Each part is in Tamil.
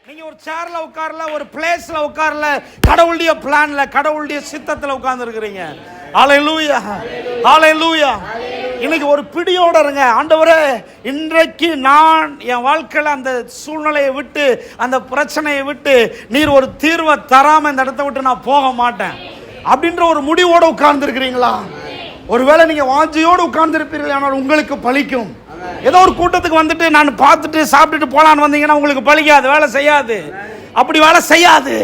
நீங்க ஒரு சேர்ல உட்காரல, ஒரு பிளேஸ்ல உட்காரல, கடவுளுடைய பிளான்ல, கடவுளுடைய சித்தத்துல உட்கார்ந்து இருக்கிறீங்க. ஹல்லேலூயா, ஹல்லேலூயா. இன்னைக்கு ஒரு பிடியோட இருங்க. ஆண்டவரே, இன்றைக்கு நான் என் வாழ்க்கையில அந்த சூழ்நிலையை விட்டு, அந்த பிரச்சனையை விட்டு நீர் ஒரு தீர்வை தராம இந்த இடத்தை விட்டு நான் போக மாட்டேன் அப்படின்ற ஒரு முடிவோட உட்கார்ந்து இருக்கிறீங்களா? ஒருவேளை நீங்க வாஞ்சியோடு உட்கார்ந்து இருப்பீர்கள், ஆனால் உங்களுக்கு பலிக்கும். ஏதோ ஒரு கூட்டத்துக்கு வந்துட்டு நான் பார்த்துட்டு சாப்பிட்டுட்டு போலான்னு வந்தீங்கன்னா உங்களுக்கு பலிக்காது, வேலை செய்யாது. அப்படி வேலை செய்யாது,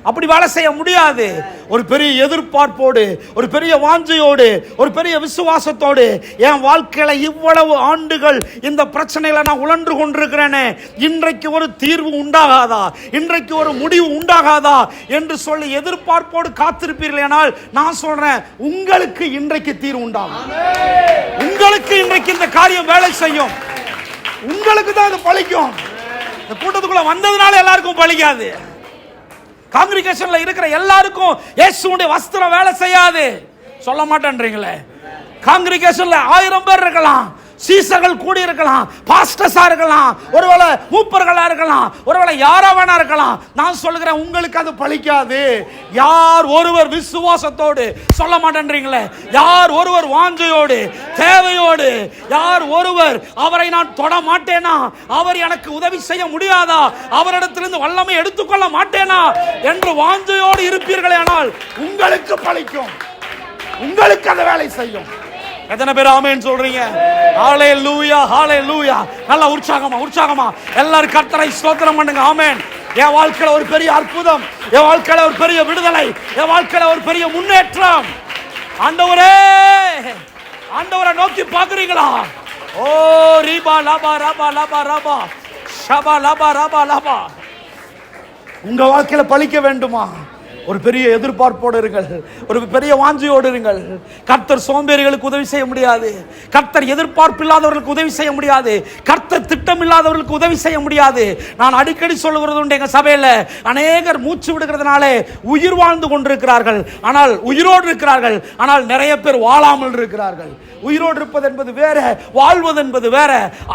அப்படி வேலை செய்ய முடியாது. ஒரு பெரிய எதிர்பார்ப்போடு, ஒரு பெரிய வாஞ்சையோடு, ஒரு பெரிய விசுவாசத்தோடு, என் வாழ்க்கையில இவ்வளவு ஆண்டுகள் இந்த பிரச்சனையில நான் உழன்று கொண்டிருக்கிறேனே, இன்றைக்கு ஒரு தீர்வு உண்டாகாதா, இன்றைக்கு ஒரு முடிவு உண்டாகாதா என்று சொல்லி எதிர்பார்ப்போடு காத்திருப்பீர்கள். ஆனால் நான் சொல்றேன், உங்களுக்கு இன்றைக்கு தீர்வு உண்டாகும். உங்களுக்கு இன்றைக்கு இந்த காரியம் வேலை செய்யும். உங்களுக்கு தான் இது பலிக்கும். இந்த கூட்டத்துக்குள்ள வந்ததுனால எல்லாருக்கும் பலிக்காது. காங்கிரிகேஷன்ல இருக்கிற எல்லாருக்கும் இயேசுவுடைய வஸ்திரம் வேலை செய்யாது. சொல்ல மாட்டேன்றீங்களே. காங்கிரிகேஷன்ல 1000 பேர் இருக்கலாம், சீசர்கள் கூடி இருக்கலாம், பாஸ்டர்ஸா இருக்கலாம், ஒருவேளை மூப்பர்களா இருக்கலாம், ஒருவேளை யாரா வேணா இருக்கலாம். நான் சொல்லுகிறேன், உங்களுக்கு அது பலிக்காது. யார் ஒருவர் விசுவாசத்தோடு, சொல்ல மாட்டேன்றீங்களே, யார் ஒருவர் வாஞ்சையோடு, தேவையோடு, யார் ஒருவர் அவரை நான் தொட மாட்டேனா, அவர் எனக்கு உதவி செய்ய முடியாதா, அவரிடத்திலிருந்து வல்லமை எடுத்துக்கொள்ள மாட்டேனா என்று வாஞ்சையோடு இருப்பீர்களே, ஆனால் உங்களுக்கு பலிக்கும், உங்களுக்கு அந்த வேலை செய்யும். எத்தனை பேர் ஆமென் சொல்றீங்க? ஹல்லேலூயா, ஹல்லேலூயா. நல்ல உற்சாகமா, உற்சாகமா எல்லாரும் கர்த்தரை ஸ்தோத்திரம் பண்ணுங்க. ஆமென். என் வாழ்க்கையில ஒரு பெரிய அற்புதம், என் வாழ்க்கையில ஒரு பெரிய விடுதலை, என் வாழ்க்கையில ஒரு பெரிய முன்னேற்றம். ஆண்டவரே, ஆண்டவரை நோக்கி பாக்குறீங்களா? ஓ ரீபா லபா ரபா லபா ரபா ஷபா லபா ரபா லபா. உங்க வாழ்க்கையில பலிக்க வேண்டுமா? ஒரு பெரிய எதிர்பார்ப்போடு இருங்கள், ஒரு பெரிய வாஞ்சியோடு இருங்கள். கர்த்தர் சோம்பேறிகளுக்கு உதவி செய்ய முடியாது, கர்த்தர் எதிர்பார்ப்பு இல்லாதவர்களுக்கு உதவி செய்ய முடியாது, கர்த்தர் திட்டம் இல்லாதவர்களுக்கு உதவி செய்ய முடியாது. நான் அடிக்கடி சொல்லுகிறது உண்டு, எங்க சபையில அநேகர் மூச்சு விடுகிறதுனாலே உயிர் வாழ்ந்து கொண்டிருக்கிறார்கள், ஆனால் உயிரோடு இருக்கிறார்கள், ஆனால் நிறைய பேர் வாழாமல் இருக்கிறார்கள். உயிரோடு இருப்பது என்பது வேற, வாழ்வது என்பது வேற.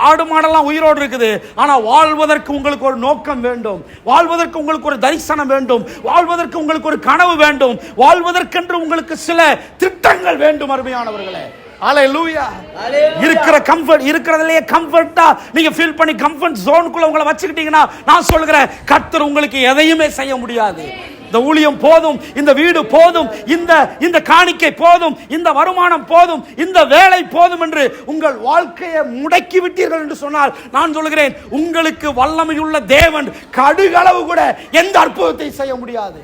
ஆடு மாடெல்லாம் உயிரோடு இருக்குது, ஆனா வாழ்வதற்கு உங்களுக்கு ஒரு நோக்கம் வேண்டும், வாழ்வதற்கு உங்களுக்கு ஒரு தரிசனம் வேண்டும், வாழ்வதற்கு உங்களுக்கு ஒரு கனவு வேண்டும், வாழ்வதற்கென்று உங்களுக்கு சில திட்டங்கள் வேண்டும். அருமையானவர்களே, ஹல்லேலூயா. இருக்கிற கம்ஃபர்ட், இருக்கிறதுலயே கம்ஃபர்ட்டா நீங்க ஃபீல் பண்ணி கம்ஃபர்ட் ஜோனுக்குள்ள உங்களை வச்சுக்கிட்டீங்கன்னா, நான் சொல்கிறேன், கர்த்தர் உங்களுக்கு எதையுமே செய்ய முடியாது. இந்த ஊழியம் போதும், இந்த வீடு போதும், இந்த காணிக்கை போதும், இந்த வருமானம் போதும், இந்த வேலை போதும் என்று உங்கள் வாழ்க்கையை முடக்கி விட்டீர்கள் என்று சொன்னால், நான் சொல்கிறேன், உங்களுக்கு வல்லமையுள்ள தேவன் கடுகளவு கூட எந்த அற்புதத்தை செய்ய முடியாது.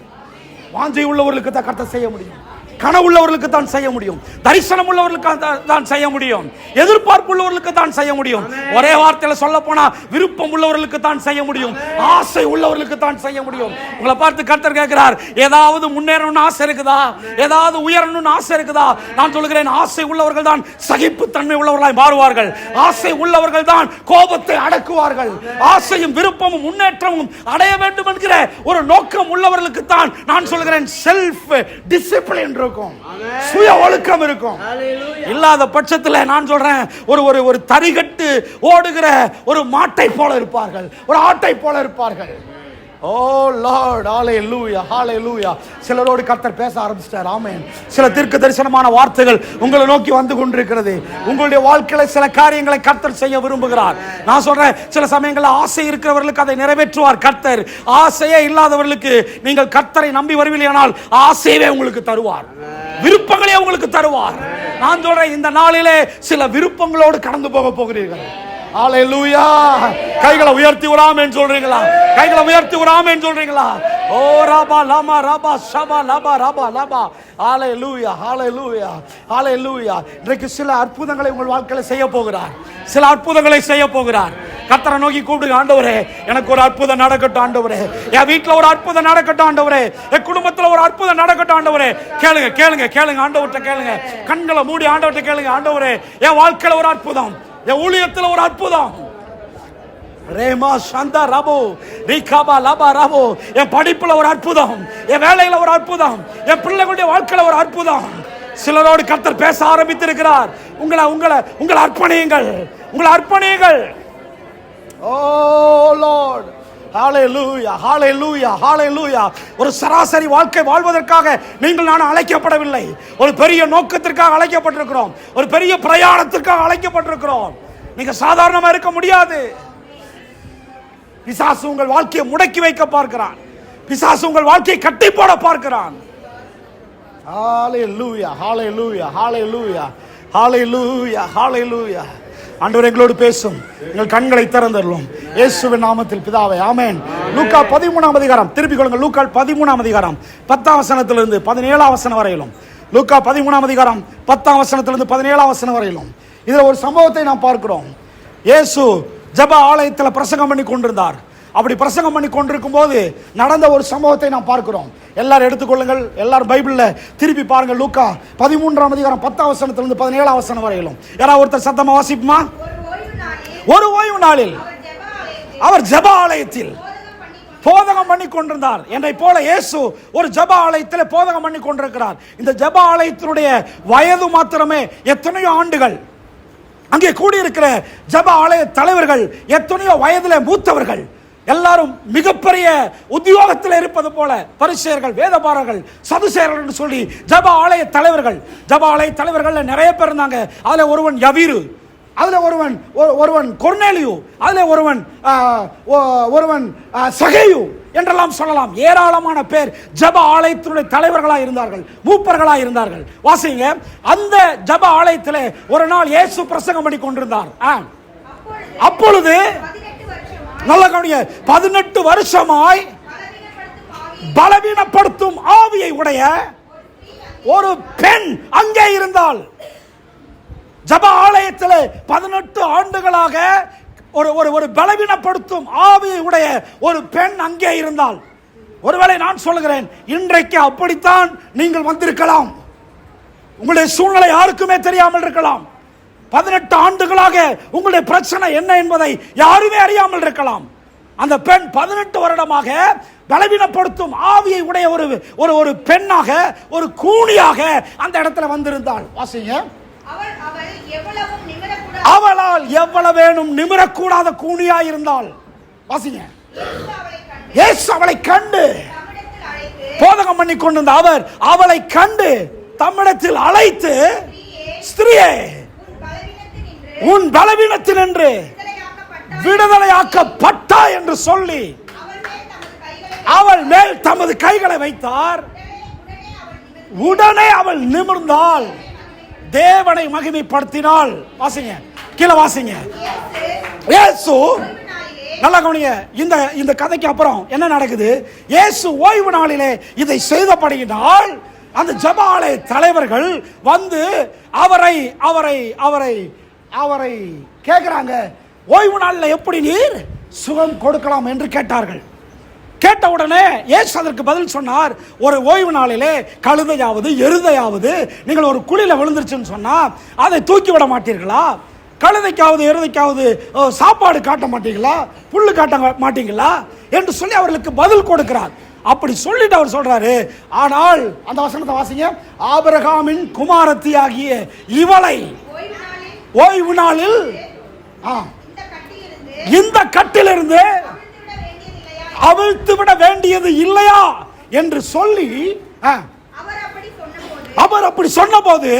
வாஞ்சை உள்ளவர்களுக்கு தான் கர்த்தர் செய்ய முடியும், கனவுள்ளவர்களுக்கு தான் செய்ய முடியும், தரிசனம் உள்ளவர்களுக்கு தான் செய்ய முடியும், எதிர்பார்ப்பு உள்ளவர்களுக்கு தான் செய்ய முடியும். ஒரே வார்த்தையில சொல்ல போனா, விருப்பம் உள்ளவர்களுக்கு தான் செய்ய முடியும், ஆசை உள்ளவர்களுக்கு தான் செய்ய முடியும். உங்களை பார்த்து கர்த்தர் கேட்கிறார், ஏதாவது முன்னேறணும்னு ஆசை இருக்குதா, ஏதாவது உயரணும்னு ஆசை இருக்குதா? நான் சொல்கிறேன், ஆசை உள்ளவர்கள் தான் சகிப்புத்தன்மை உள்ளவர்களாய் மாறுவார்கள், ஆசை உள்ளவர்கள் தான் கோபத்தை அடக்குவார்கள், ஆசையும் விருப்பமும் முன்னேற்றமும் அடைய வேண்டும் என்கிற ஒரு நோக்கம் உள்ளவர்களுக்கு தான் நான் சொல்கிறேன், செல்ஃப் டிசிப்ளின் இருக்கும், சுய ஒழுக்கம் இருக்கும். இல்லாத பட்சத்தில் நான் சொல்றேன், ஒரு தரிகட்டு ஓடுகிற ஒரு மாட்டை போல இருப்பார்கள், ஒரு ஆட்டை போல இருப்பார்கள். ஓ லார்ட், ஹல்லேலூயா, ஹல்லேலூயா. சிலரோடு கர்த்தர் பேச ஆரம்பிச்சிட்டார். ஆமென். சில தீர்க்க தரிசனமான வார்த்தைகள் உங்களை நோக்கி வந்து கொண்டிருக்கிறது. உங்களுடைய வாழ்க்கையில சில காரியங்களை கர்த்தர் செய்ய விரும்புகிறார். நான் சொல்றேன், சில சமயங்களில் ஆசை இருக்கிறவர்களுக்கு அதை நிறைவேற்றுவார் கர்த்தர். ஆசையே இல்லாதவர்களுக்கு நீங்கள் கர்த்தரை நம்பி வருவீர்களானால் ஆசையே உங்களுக்கு தருவார், விருப்பங்களே உங்களுக்கு தருவார். நான் சொல்றேன், இந்த நாளிலே சில விருப்பங்களோடு கடந்து போக போகிறீர்கள். ஹல்லேலூயா. கைகளை உயர்த்தி ஒரு ஆமென் சொல்றீங்களா? கைகளை உயர்த்தி ஒரு ஆமென் சொல்றீங்களா? ஓ ரபா லமா ரபா ஷபா லபா ரபா லபா. ஹல்லேலூயா, ஹல்லேலூயா, ஹல்லேலூயா. இன்றைக்கு சில அற்புதங்களை உங்கள் வாழ்க்கையில செய்ய போகிறார், சில அற்புதங்களை செய்ய போகிறார். கர்த்தரை நோக்கி கூப்பிடுங்க, ஆண்டவரே எனக்கு ஒரு அற்புதம் நடக்கட்டும் ஆண்டவரே, என் வீட்டில் ஒரு அற்புதம் நடக்கட்டும் ஆண்டவரே, என் குடும்பத்தில் ஒரு அற்புதம் நடக்கட்டும் ஆண்டவரே. கேளுங்க, கேளுங்க, கேளுங்க, ஆண்டவர்கிட்ட கேளுங்க. கண்களை மூடி ஆண்டவர்கிட்ட கேளுங்க, ஆண்டவரே என் வாழ்க்கையில ஒரு அற்புதம், என் ஊழியத்தில் ஒரு அற்புதம், ரேமா சந்தா ரபோ ரீகாபா லபா ரபோ, என் படிப்புல ஒரு அற்புதம், என் வேலையில ஒரு அற்புதம், என் பிள்ளைகளுடைய வாழ்க்கையில ஒரு அற்புதம். சிலரோடு கர்த்தர் பேச ஆரம்பித்திருக்கிறார். உங்களை அர்ப்பணியுங்கள், உங்களை அர்ப்பணியுங்கள். ஓ லார்ட், ஹalleluya ஹalleluya ஹalleluya. ஒரு சராசரி வாழ்க்கை வாழ்வதற்காக நீங்கள் நான் அழைக்கப்படவில்லை. ஒரு பெரிய நோக்கத்திற்காக அழைக்கப்பட்டிருக்கிறோம். ஒரு பெரிய பிரயாணத்திற்காக அழைக்கப்பட்டிருக்கிறோம். நீங்க சாதாரணமா இருக்க முடியாது. பிசாசு உங்கள் வாழ்க்கையை முடக்கி வைக்க பார்க்கிறான். பிசாசு உங்கள் வாழ்க்கையை கட்டி போட பார்க்கிறான். ஹalleluya ஹalleluya ஹalleluya ஹalleluya ஹalleluya. ஆண்டவர் எங்களோடு பேசும். எங்கள் கண்களை திறந்தருளும் இயேசுவின் நாமத்தில் பிதாவே, ஆமென். லூக்கா 13ஆம் அதிகாரம் திருப்பிக் கொள்ளுங்கள். லூக்கா 13ஆம் அதிகாரம் 10ஆம் வசனத்திலிருந்து 17ஆம் வசனம் வரையிலும். லூக்கா 13ஆம் அதிகாரம் 10ஆம் வசனத்திலிருந்து 17ஆம் வசனம் வரையிலும். இதில் ஒரு சம்பவத்தை நாம் பார்க்கிறோம். இயேசு ஜெப ஆலயத்தில் பிரசங்கம் பண்ணி கொண்டிருந்தார். அப்படி பிரசங்கம் பண்ணி கொண்டிருக்கும் போது நடந்த ஒரு சம்பவத்தை நாம் பார்க்கிறோம். எல்லாரும் எடுத்துக்கொள்ளுங்கள், எல்லாரும் பைபிளில் திருப்பி பாருங்கள். லூக்கா 13ஆம் அதிகாரம் 10ஆம் வசனத்திலிருந்து 17ஆம் வசனம் வரையிலும். யாராவது ஒருத்தர் சத்தமா வாசிப்புமா? ஒரு ஓய்வு நாளில் அவர் ஜெப ஆலயத்தில் போதகம் பண்ணி கொண்டிருந்தார். என்னை போல இயேசு ஒரு ஜெப ஆலயத்தில் போதகம் பண்ணி கொண்டிருக்கிறார். இந்த ஜெப ஆலயத்தினுடைய வயது மாத்திரமே எத்தனையோ ஆண்டுகள். அங்கே கூடியிருக்கிற ஜெப ஆலய தலைவர்கள் எத்தனையோ வயதிலே மூத்தவர்கள், எல்லாரும் மிகப்பெரிய உத்தியோகத்தில் இருப்பது போல பரிசேயர்கள், வேதபாரர்கள், சதுசேயர்கள் என்று சொல்லி ஜெப ஆலய தலைவர்கள். ஜெப ஆலய தலைவர்கள் நிறைய பேர் இருந்தாங்க. அதுல ஒருவன் யவீரு, அதுல ஒருவன் கொர்நேலியு, அதுல ஒருவன் சகேயு என்றெல்லாம் சொல்லலாம். ஏராளமான பேர் ஜெப ஆலயத்தினுடைய தலைவர்களாக இருந்தார்கள், மூப்பர்களாக இருந்தார்கள். வாசிங்க. அந்த ஜெப ஆலயத்தில் ஒரு நாள் இயேசு பிரசங்கம் பண்ணி கொண்டிருந்தார். அப்பொழுது நல்ல கவனிங்க, 18 வருஷமாய் பலவீனப்படுத்தும் ஆவியை உடைய ஒரு பெண் அங்கே இருந்தாள். ஜெப ஆலயத்தில் 18 ஆண்டுகளாக ஒரு பலவீனப்படுத்தும் ஆவியை உடைய ஒரு பெண் அங்கே இருந்தாள். ஒருவேளை நான் சொல்லுகிறேன், இன்றைக்கு அப்படித்தான் நீங்கள் வந்திருக்கலாம். உங்களுடைய சூழ்நிலை யாருக்குமே தெரியாமல் இருக்கலாம். 18 ஆண்டுகளாக உங்களுடைய பிரச்சனை என்ன என்பதை யாருமே அறியாமல் இருக்கலாம். அந்த பெண் 18 வருடமாக பலவீனப்படுத்தும் ஆவியை உடைய ஒரு பெண்ணாக, ஒரு கூனியாக அந்த இடத்துல வந்திருந்தாள். வாசிங்க. அவளால் எவ்வளவேனும் நிமிரக்கூடாத கூனியாய் இருந்தாள். வாசிங்க. இயேசு அவளை கண்டு போதகம் பண்ணி கொண்டிருந்த அவர் அவளை கண்டு தம்மிடத்தில் அழைத்து, ஸ்திரியே, உன் பலவீனத்தினின்று விடுதலையாக்கப்பட்டா என்று சொல்லி அவள் மேல் தமது கைகளை வைத்தார். உடனே அவள் நிமிர்ந்தாள், தேவனை மகிமைப்படுத்தினாள். வாசிங்க, கீழே வாசிங்க. இயேசு, நல்லா கவனிங்க, இந்த கதைக்கு அப்புறம் என்ன நடக்குது? இயேசு ஓய்வு நாளிலே இதை செய்தபடியினால் அந்த ஜெப ஆலய தலைவர்கள் வந்து அவரை அவரை அவரை அவரை கேட்கிறாங்க, ஓய்வு நாளில் எப்படி நீர் சுகம் கொடுக்கலாம் என்று கேட்டார்கள். கேட்ட உடனே இயேசு அதற்கு பதில் சொன்னார், ஒரு ஓய்வு நாளிலே கழுதையாவது எருதையாவது நீங்கள் ஒரு குழியில விழுந்துருச்சுன்னு சொன்னா அதை தூக்கி விட மாட்டீர்களா? கழுதைக்காவது எருதைக்காவது சாப்பாடு காட்ட மாட்டீங்களா? புல்லு காட்ட மாட்டீங்களா என்று சொல்லி அவர்களுக்கு பதில் கொடுக்கிறார். அப்படி சொல்லிட்டு அவர் சொல்றாரு, ஆனால் அந்த வசனத்தை வாசிங்க. ஆபிரகாமின் குமாரத்தி ஆகிய இவளை ஓய்வு நாளில் இந்த கட்டிலிருந்து அவிழ்த்து விட வேண்டியது இல்லையா என்று சொல்லி அவர் அப்படி சொன்னபோது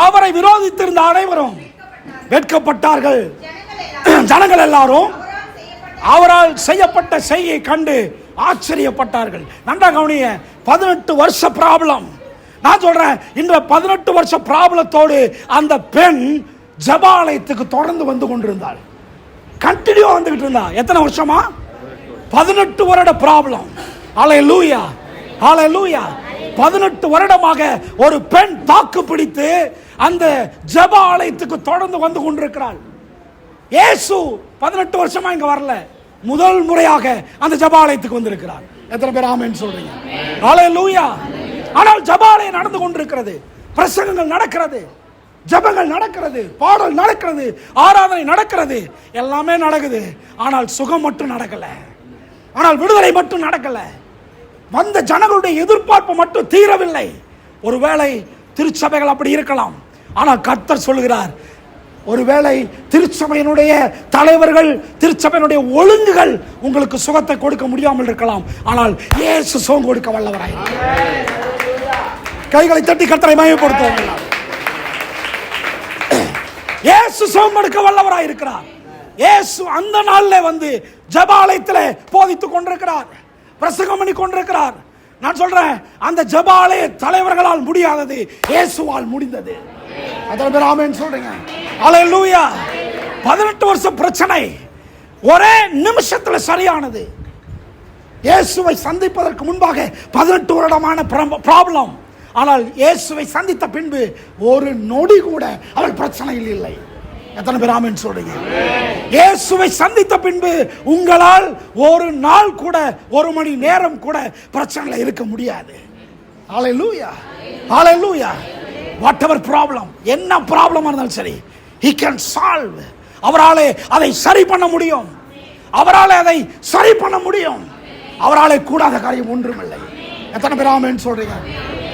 அவரை விரோதித்திருந்த அனைவரும் வெட்கப்பட்டார்கள். ஜனங்கள் எல்லாரும் அவரால் செய்யப்பட்ட செய்யை கண்டு ஆச்சரியப்பட்டார்கள். நன்றா கவனிய, 18 வருஷ ப்ராப்ளம். நான் சொல்றேன், இந்த 18 வருஷ ப்ராப்ளத்தோடு அந்த பெண் ஜெபாலயத்துக்கு தொடர்ந்து வந்து கொண்டிருந்தாள். கண்டினியூ வந்துகிட்டு இருந்தா. எத்தனை வருஷமா? 18 வருட ப்ராப்ளம். ஹல்லேலூயா ஹல்லேலூயா. 18 வருடமாக ஒரு பெண் தாக்கு பிடித்து அந்த ஜெப ஆலயத்துக்கு தொடர்ந்து வந்து கொண்டிருக்கிறாள். இயேசு 18 வருஷமா இங்க வரல, முதல் முறையாக அந்த ஜெப ஆலயத்துக்கு வந்திருக்கிறார். எத்தனை பேர் ஆமென் சொல்றீங்க? ஹல்லேலூயா. ஆனால் ஜெப ஆலயம் நடந்து கொண்டிருக்கிறது, பிரசங்கங்கள் நடக்கிறது, ஜெபங்கள் நடக்கிறது, பாடல் நடக்கிறது, ஆராதனை நடக்கிறது, எல்லாமே நடக்குது. ஆனால் சுகம் மட்டும் நடக்கல, ஆனால் விடுதலை மட்டும் நடக்கல. வந்த ஜனங்களுடைய எதிர்பார்ப்பு மட்டும் தீரவில்லை. ஒருவேளை திருச்சபைகள் அப்படி இருக்கலாம். ஆனால் கர்த்தர் சொல்கிறார், ஒருவேளை திருச்சபையினுடைய தலைவர்கள், திருச்சபையினுடைய ஒழுங்குகள் உங்களுக்கு சுகத்தை கொடுக்க முடியாமல் இருக்கலாம். ஆனால் இயேசு சுகம் கொடுக்க வல்லவராய். கைகளை தட்டி கர்த்தரை மகிமைப்படுத்துவார்கள். இயேசு சுகம் கொடுக்க வல்லவராய் இருக்கிறார். இயேசு அந்த நாள்ல வந்து ஜெபாலயத்தில் போதித்துக் கொண்டிருக்கிறார், பிரசங்கம் பண்ணி கொண்டிருக்கிறார். நான் சொல்றேன், அந்த ஜெபாலய தலைவர்களால் முடியாதது இயேசுவால் முடிந்தது. அதனால பேர் ஆமென் சொல்றீங்க. ஹல்லேலூயா. 18 வருஷம் பிரச்சனை ஒரே நிமிஷத்துல சரியானது. இயேசுவை சந்திப்பதற்கு முன்பாக 18 வருடமான ப்ராப்ளம். ஆனால் இயேசுவை சந்தித்த பின்பு ஒரு நொடி கூட அவள் பிரச்சனையில் இல்லை. எத்தனை பேர் ஆமென் சொல்றீங்க? இயேசுவை சந்தித்த பின்பு உங்களால் ஒரு நாள் கூட, ஒரு மணி நேரம் கூட பிரச்சனையில் இருக்க முடியாது. ஹல்லேலூயா, ஹல்லேலூயா. whatever problem, என்ன ப்ராப்ளமா இருந்தாலும் சரி, he can solve. அவராலே அதை சரி பண்ண முடியும். அவராலே அதை சரி பண்ண முடியும். அவராலே கூடாத காரியம் ஒன்றுமில்லை. எத்தனை பேர் ஆமென் சொல்றீங்க?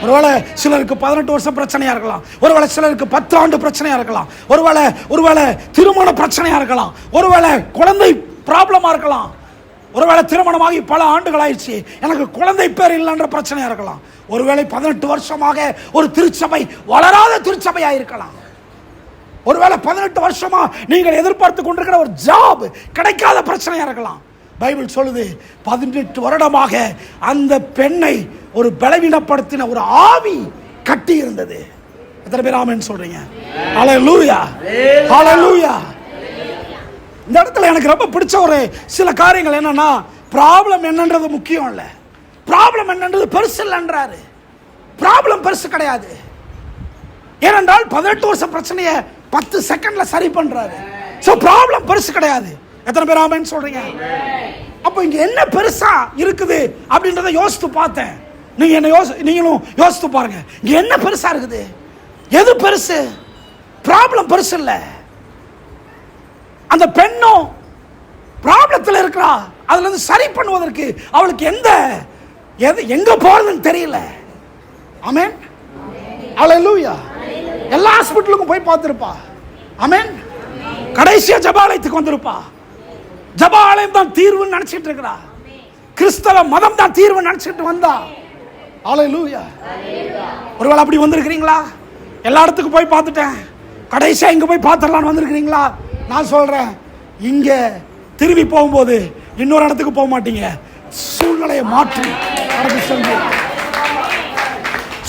ஒருவேளை சிலருக்கு 18 வருஷம் பிரச்சனையா இருக்கலாம், ஒருவேளை சிலருக்கு 10 ஆண்டு பிரச்சனையா இருக்கலாம், ஒருவேளை திருமண பிரச்சனையா இருக்கலாம், ஒருவேளை குழந்தை ப்ராப்ளமா இருக்கலாம், ஒருவேளை திருமணமாகி பல ஆண்டுகள் ஆயிடுச்சு, எனக்கு குழந்தை பேர் இல்லைன்ற பிரச்சனையா இருக்கலாம், ஒருவேளை 18 வருஷமாக ஒரு திருச்சபை வளராத திருச்சபையா இருக்கலாம், ஒருவேளை 18 வருஷமா நீங்கள் எதிர்பார்த்து கொண்டிருக்கிற ஒரு ஜாப் கிடைக்காத பிரச்சனையா இருக்கலாம். பைபிள் சொல்லுது, 18 வருடமாக அந்த பெண்ணை ஒரு பலவீனப்படுத்தின ஒரு ஆவி கட்டி இருந்தது. எத்தனை பேர் ஆமென் சொல்றீங்க? ஹல்லேலூயா, ஹல்லேலூயா. இந்த இடத்துல எனக்கு ரொம்ப பிடிச்ச ஒரு சில காரியங்கள் என்னன்னா, ப்ராப்ளம் என்னன்றது முக்கியம் இல்லை, ப்ராப்ளம் என்னன்றது பெருசு இல்லைன்றாரு. ப்ராப்ளம் பெருசு கிடையாது. ஏனென்றால் 18 வருஷம் பிரச்சனையை 10 செகண்ட்ல சரி பண்றாரு. சோ ப்ராப்ளம் பெருசு கிடையாது. எத்தனை பேர் ஆமென் சொல்றீங்க? அப்ப இங்க என்ன பெருசா இருக்குது அப்படின்றத யோசித்து பார்த்தேன். நீங்களும் யோசித்து பாருங்க, இங்க என்ன பெருசா இருக்குது? எது பெருசு? ப்ராப்ளம் பெருசு இல்ல. அந்த பெண்ணும் ப்ராப்ளத்தில் இருக்கிறா, அதுல இருந்து சரி பண்ணுவதற்கு அவளுக்கு எங்க போறதுன்னு தெரியல. ஆமென், ஹல்லேலூயா. எல்லா ஹாஸ்பிட்டலுக்கும் போய் பார்த்திருப்பா. ஆமென். கடைசியா ஜெபாலயத்துக்கு வந்திருப்பா. ஜெபாலயம் தான் தீர்வுன்னு நினைச்சிட்டு இருக்கிறா. கிறிஸ்தவ மதம் தான் தீர்வு நினைச்சிட்டு வந்தா. ஹல்லேலூயா. ஒருவேளை அப்படி வந்திருக்கிறீங்களா? எல்லா இடத்துக்கும் போய் பார்த்துட்டேன், கடைசியா இங்க போய் பார்த்துடலான்னு வந்திருக்கிறீங்களா? நான் சொல்றேன், இங்க திரும்பி போகும்போது இன்னொரு இடத்துக்கு போக மாட்டீங்க. சூழ்நிலையை மாற்றி கடந்து சென்று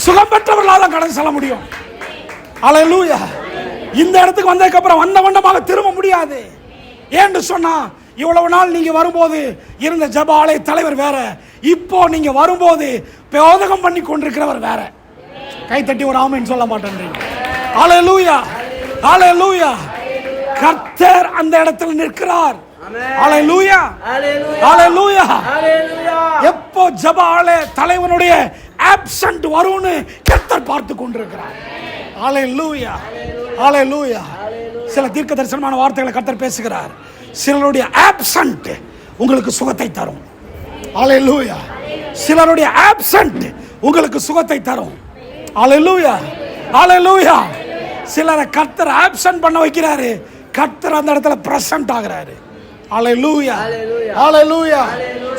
சுகம் பெற்றவர்களால் தான் கடந்து செல்ல முடியும். ஹல்லேலூயா. இந்த இடத்துக்கு வந்ததுக்கு அப்புறம் வந்த வண்ணமாக திரும்ப முடியாது. ஏன்னு சொன்னா, இவ்வளவு நாள் நீங்க வரும்போது இருந்த ஜெபாலய தலைவர் வேற, இப்போ நீங்க வரும்போது போதகம் பண்ணி கொண்டிருக்கிறவர் வேற. கை தட்டி ஒரு ஆமென் சொல்ல மாட்டேன்றீங்க? ஹல்லேலூயா, ஹல்லேலூயா. கர்த்தர் அந்த இடத்துல நிற்கிறார். ஹல்லேலூயா, ஹல்லேலூயா. எப்போ ஜெபாலய தலைவனுடைய ஆப்சென்ட் வரும்னு கர்த்தர் பார்த்து கொண்டிருக்கிறார். ஹல்லேலூயா, ஹல்லேலூயா. சில தீர்க்க தரிசனமான வார்த்தைகளை கர்த்தர் பேசுகிறார். சிலருடைய ஆப்சென்ட் உங்களுக்கு சுகத்தை தரும். ஹல்லேலூயா. சிலருடைய ஆப்சென்ட் உங்களுக்கு சுகத்தை தரும். ஹல்லேலூயா, ஹல்லேலூயா. சிலரை கர்த்தர் ஆப்சென்ட் பண்ண வைக்கிறாரு, கர்த்தர் அந்த இடத்துல பிரசன்ட் ஆகிறாரு. ஹல்லேலூயா, ஹல்லேலூயா.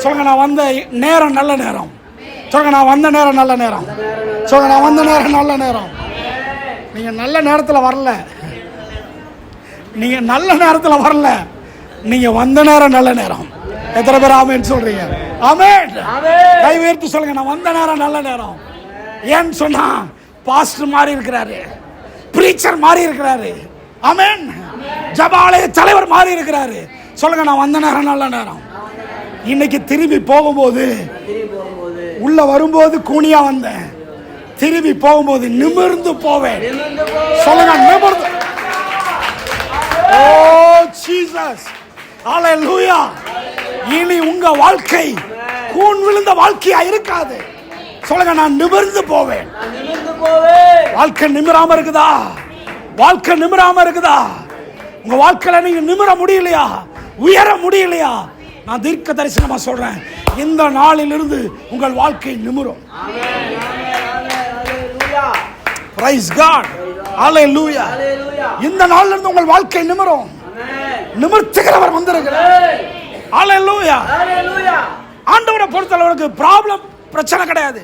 சொல்லுங்க, நான் வந்த நேரம் நல்ல நேரம். சொல்லுங்க, நான் வந்த நேரம் நல்ல நேரம். சொல்லுங்க, நான் வந்த நேரம் நல்ல நேரம். நீங்க நல்ல நேரத்தில் வரல, நீங்க நல்ல நேரத்தில் வரல, நீங்க வந்த நேரம் நல்ல நேரம். எத்தனை பேர் ஆமென் சொல்றீங்க? ஆமென். கை உயர்த்தி சொல்லுங்க, நான் வந்த நேரம் நல்ல நேரம். ஏன்னு சொன்னா, பாஸ்டர் மாறி இருக்கிறாரு, பிரீச்சர் மாறி இருக்கிறாரு. ஆமென். ஜெபாலய தலைவர் மாறி இருக்கிறாரு. சொல்லுங்க, நான் வந்த நேரம் நல்ல நேரம். இன்னைக்கு திரும்பி போகும்போது, உள்ள வரும்போது கூனியா வந்தேன், திரும்பி போகும்போது நிமிர்ந்து போவேன். சொல்லுங்க, நிமிர்ந்து. ஓ ஜீசஸ், ஹல்லேலூயா. இனி உங்க வாழ்க்கை கூன் விழுந்த வாழ்க்கையா இருக்காது. சொல்லுங்க, நான் நிமிர்ந்து போவேன். வாழ்க்கை நிமிராம இருக்குதா? வாழ்க்கை நிமிராம இருக்குதா? உங்க வாழ்க்கையில நீங்க நிமிர முடியலையா? உயர முடியலையா? நான் தீர்க்க தரிசனமா சொல்றேன், இந்த நாளிலிருந்து உங்கள் வாழ்க்கை நிமிரும். Praise God. ஹalleluya. இந்த நாள்ல இருந்து உங்கள் வாழ்க்கை நிமிரும். நிமிர்த்துகிறவர் வந்திருக்கிறார். ஹalleluya. ஆண்டவரை பொறுத்தளவுக்கு ப்ராப்ளம் பிரச்சனை கிடையாது.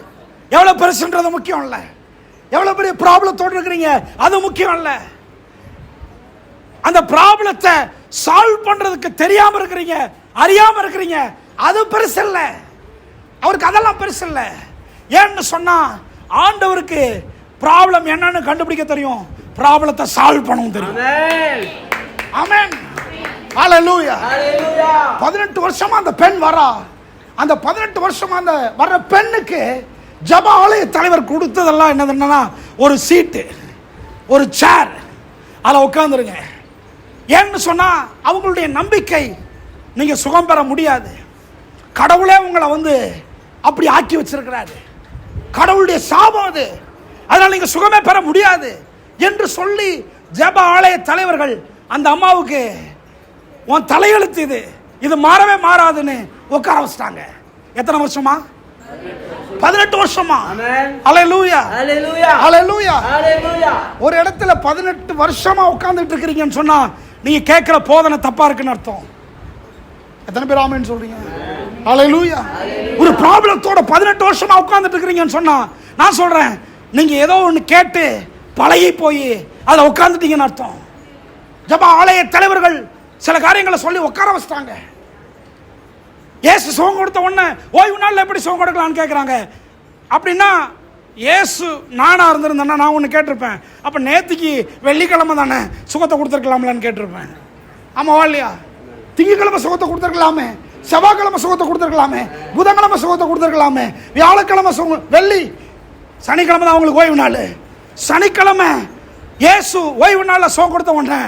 எவ்வளவு பெருசுன்றது முக்கியம் இல்ல. எவ்வளவு பெரிய ப்ராப்ளத்தோட இருக்கிறீங்க அது முக்கியம் இல்ல. அந்த ப்ராப்ளத்தை சால்வ் பண்றதுக்கு தெரியாம இருக்கிறீங்க, அறியாம இருக்கிறீங்க, அது பெருசு இல்ல. அவருக்கு அதெல்லாம் பெருசு இல்ல. ஏன்னு சொன்னா ஆண்டவருக்கு ப்ராப்ளம் என்னன்னு கண்டுபிடிக்க தெரியும், ப்ராப்ளத்தை சால்வ் பண்ணவும் தெரியும். ஆமென். ஹalleluya. 18 வருஷமா அந்த பெண் வரா. அந்த 18 வருஷமா அந்த வர்ற பெண்ணுக்கு ஜெப ஆலய தலைவர் கொடுத்ததெல்லாம் என்னதுன்னா ஒரு சீட்டு, ஒரு சேர், அதில் உட்காந்துருங்க. ஏன்னு சொன்னா அவங்களுடைய நம்பிக்கை நீங்க சுகம் பெற முடியாது, கடவுளே உங்களை அப்படி ஆக்கி வச்சிருக்கிறாரு, கடவுளுடைய சாபம் அது, அதனால நீங்க சுகமே பெற முடியாது என்று சொல்லி ஜெப ஆலய தலைவர்கள் அந்த அம்மாவுக்கு உன் தலையெழுத்து இது மாறவே மாறாதுன்னு உட்கார வச்சிட்டாங்க. எத்தனை வருஷமா? 18 வருஷமா. ஹalleluya. ஹalleluya. ஒரு இடத்துல 18 வருஷமா உட்கார்ந்துட்டு இருக்கீங்கன்னு சொன்னா நீங்க கேட்கிற போதனை தப்பா இருக்குன்னு அர்த்தம். எத்தனை பேர் ஆமென் சொல்றீங்க? ஹalleluya. ஒரு ப்ராப்ளத்தோட 18 வருஷமா உட்கார்ந்துட்டு இருக்கீங்கன்னு சொன்னா நான் சொல்றேன் நீங்க ஏதோ ஒன்று கேட்டு பழகி போய் அதில் உட்கார்ந்துட்டீங்கன்னு அர்த்தம். ஜெப ஆலய தலைவர்கள் சில காரியங்களை சொல்லி உட்கார வச்சிட்டாங்க. இயேசு சுகம் கொடுத்த உடனே ஓய்வு நாளில் எப்படி சுகம் கொடுக்கலான்னு கேட்குறாங்க. அப்படின்னா இயேசு நானா இருந்திருந்தேன்னா நான் ஒன்று கேட்டிருப்பேன், அப்போ நேற்றுக்கு வெள்ளிக்கிழமை தானே சுகத்தை கொடுத்துருக்கலாம்லான்னு கேட்டிருப்பேன். ஆமாவா இல்லையா? திங்கக்கிழமை சுகத்தை கொடுத்துருக்கலாமே, செவ்வாய்க்கிழமை சுகத்தை கொடுத்துருக்கலாமே, புதன்கிழமை சுகத்தை கொடுத்துருக்கலாமே, வியாழக்கிழமை சுகம், வெள்ளி, சனிக்கிழமை தான் அவங்களுக்கு ஓய்வு நாள். சனிக்கிழமை இயேசு ஓய்வு நாளில் சுகம் கொடுத்த உடனே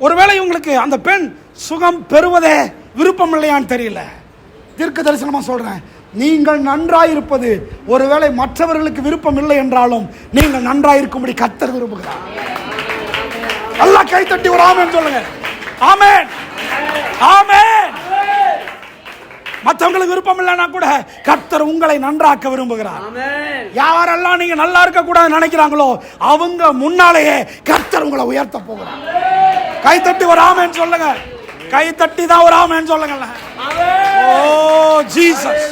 ஒருவேளை இவங்களுக்கு அந்த பெண் சுகம் பெறுவதே விருப்பம் இல்லையான்னு தெரியல. தீர்க்க தரிசனமா சொல்றேன், நீங்கள் நன்றாயிருப்பது ஒருவேளை மற்றவர்களுக்கு விருப்பம் இல்லை என்றாலும் நீங்கள் நன்றாயிருக்கும்படி கர்த்தர் விரும்புகிறார். எல்லாம் கை தட்டி ஒரு ஆமென் சொல்லுங்க. ஆமென், ஆமென். மற்றவங்களுக்கு விருப்பம் இல்லைன்னா கூட கர்த்தர் உங்களை நன்றாக்க விரும்புகிறார். யாரெல்லாம் நீங்க நல்லா இருக்க கூடாது நினைக்கிறாங்களோ அவங்க முன்னாலேயே கர்த்தர் உங்களை உயர்த்த போகிறார். கை தட்டி ஒரு ஆமென் சொல்லுங்க. கை தட்டி தான் ஒரு ஆமென் சொல்லுங்க. ஓ ஜீசஸ்.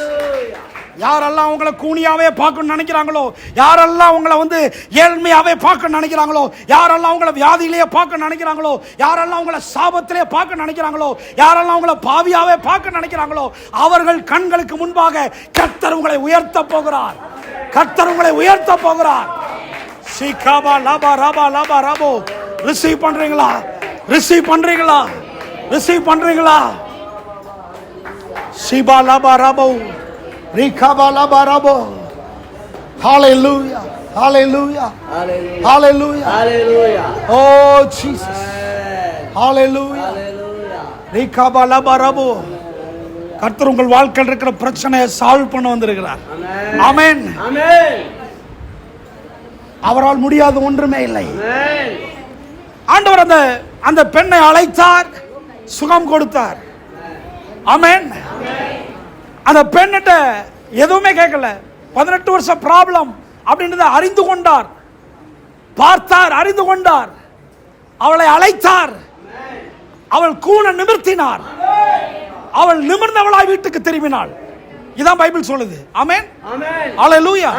யாரெல்லாம் உங்களை கூனியாவே பார்க்கணும்னு நினைக்கிறாங்களோ, யாரெல்லாம் உங்களை ஏழ்மையாவே பார்க்க நினைக்கிறாங்களோ, யாரெல்லாம் உங்களை வியாதியிலேயே பார்க்க நினைக்கிறாங்களோ, யாரெல்லாம் உங்களை சாபத்திலே பார்க்க நினைக்கிறாங்களோ, யாரெல்லாம் உங்களை பாவியாவே பார்க்க நினைக்கிறாங்களோ அவர்கள் கண்களுக்கு முன்பாக கர்த்தர் உங்களை உயர்த்த போகிறார். கர்த்தர் உங்களை உயர்த்த போகிறார். சீகாபா லாபா ராபா லாபா ராபோ. ரிசீவ் பண்றீங்களா? ரிசீவ் பண்றீங்களா? ரிசீவ் பண்றீங்களா? Sipa lava ராபோ ரிகாபா lava ராபோ. ஹalleluya, hallelujah, hallelujah, hallelujah. Oh Jesus, hallelujah, ரிகாபா lava ராபோ. கர்த்தர் உங்கள் வாழ்க்கையில் இருக்கிற பிரச்சனையை சால்வ் பண்ண வந்திருக்கிறார். ஆமென், ஆமென். அவரால் முடியாத ஒன்றுமே இல்லை. ஆண்டவர் அந்த பெண்ணை அழைத்தார், சுகம் கொடுத்தார். ஆமென். அந்த பெண்ணிட்ட எதுவுமே கேட்கல. 18 வருஷம் ப்ராப்ளம் அப்படின்றத அறிந்து கொண்டார், பார்த்தார், அறிந்து கொண்டார். அவளை அழைத்தார், அவள் கூன நிமிர்த்தினார், அவள் நிமிர்ந்தவளாய் வீட்டுக்கு திரும்பினாள். இதான் பைபிள் சொல்லுது. ஆமென், ஹalleluya.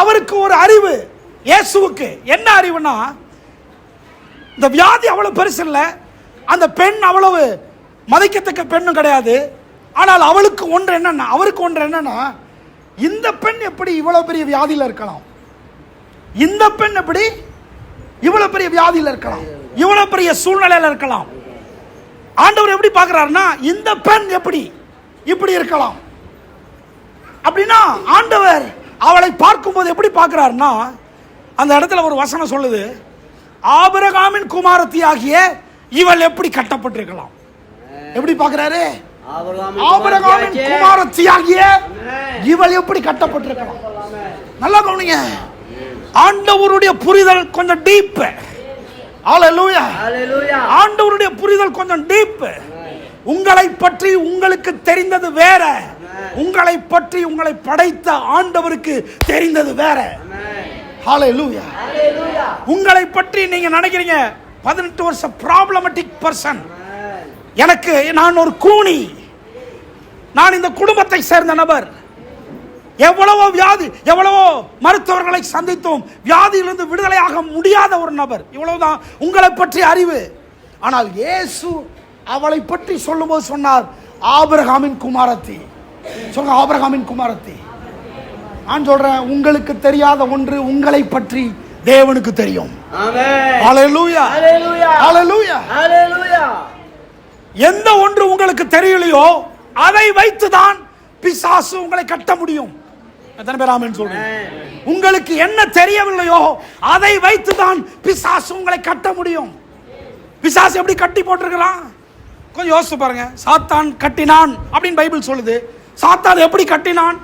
அவருக்கு ஒரு அறிவு, இயேசுவுக்கு என்ன அறிவுனா இந்த வியாதி அவ்வளவு பெருசு இல்லை, அந்த பெண் அவ்வளவு மதிக்கத்தக்க பெண்ணும் கிடையாது. ஆனால் அவளுக்கு ஒன்று என்னன்னா, அவருக்கு ஒன்று என்னன்னா, இந்த பெண் எப்படி இவ்வளவு பெரிய வியாதியில் இருக்கலாம், இந்த பெண் எப்படி இவ்வளவு பெரிய வியாதியில் இருக்கலாம், இவ்வளவு பெரிய சூழ்நிலையில் இருக்கலாம். ஆண்டவர் எப்படி பார்க்கிறாருன்னா இந்த பெண் எப்படி இப்படி இருக்கலாம் அப்படின்னா ஆண்டவர் அவளை பார்க்கும்போது எப்படி பார்க்கிறாருன்னா அந்த இடத்துல ஒரு வசனம் சொல்லுது, ஆபிரகாமின் குமாரத்தி ஆகிய இவள் எப்படி கட்டப்பட்டிருக்கலாம். எப்படி பார்க்கிறாரு? ஆபிரகாமின் குமாரத்தி ஆகிய இவள் எப்படி கட்டப்பட்டிருக்கலாம். நல்லா கவனிங்க, ஆண்டவருடைய புரிதல் கொஞ்சம் டீப். ஹalleluya, ஆண்டவருடைய புரிதல் கொஞ்சம் டீப். உங்களை பற்றி உங்களுக்கு தெரிந்தது வேற, உங்களை பற்றி உங்களை படைத்த ஆண்டவருக்கு தெரிந்தது வேற. ஹalleluya. உங்களை பற்றி நீங்க நினைக்கிறீங்க 18 வருஷ ப்ராப்ளமேட்டிக் பர்சன், எனக்கு நான் ஒரு கூனி, நான் இந்த குடும்பத்தை சேர்ந்த நபர், எவ்வளவோ வியாதி, எவ்வளவோ மருத்துவர்களை சந்தித்தோம், வியாதியிலிருந்து விடுதலையாக முடியாத ஒரு நபர், இவ்வளவுதான் உங்களை பற்றி அறிவு. ஆனால் இயேசு அவளை பற்றி சொல்லும்போது சொன்னார், ஆபிரகாமின் குமாரத்தி. சொல்லுங்க, ஆபிரகாமின் குமாரத்தி. நான் சொல்றேன், உங்களுக்கு தெரியாத ஒன்று உங்களை பற்றி தேவனுக்கு தெரியும். ஹalleluya, ஹalleluya, ஹalleluya. எந்த ஒன்று உங்களுக்கு தெரியலையோ அதை வைத்துதான் பிசாசு உங்களை கட்ட முடியும். எத்தனை பேர் ஆமென் சொல்றீங்க? உங்களுக்கு என்ன தெரியவில்லையோ அதை வைத்துதான் பிசாசு உங்களை கட்ட முடியும். பிசாசு எப்படி கட்டி போட்டிருக்கிறான் கொஞ்சம் யோசிச்சு பாருங்க. சாத்தான் கட்டினான் அப்படின்னு பைபிள் சொல்லுது. சாத்தான் எப்படி கட்டினான்?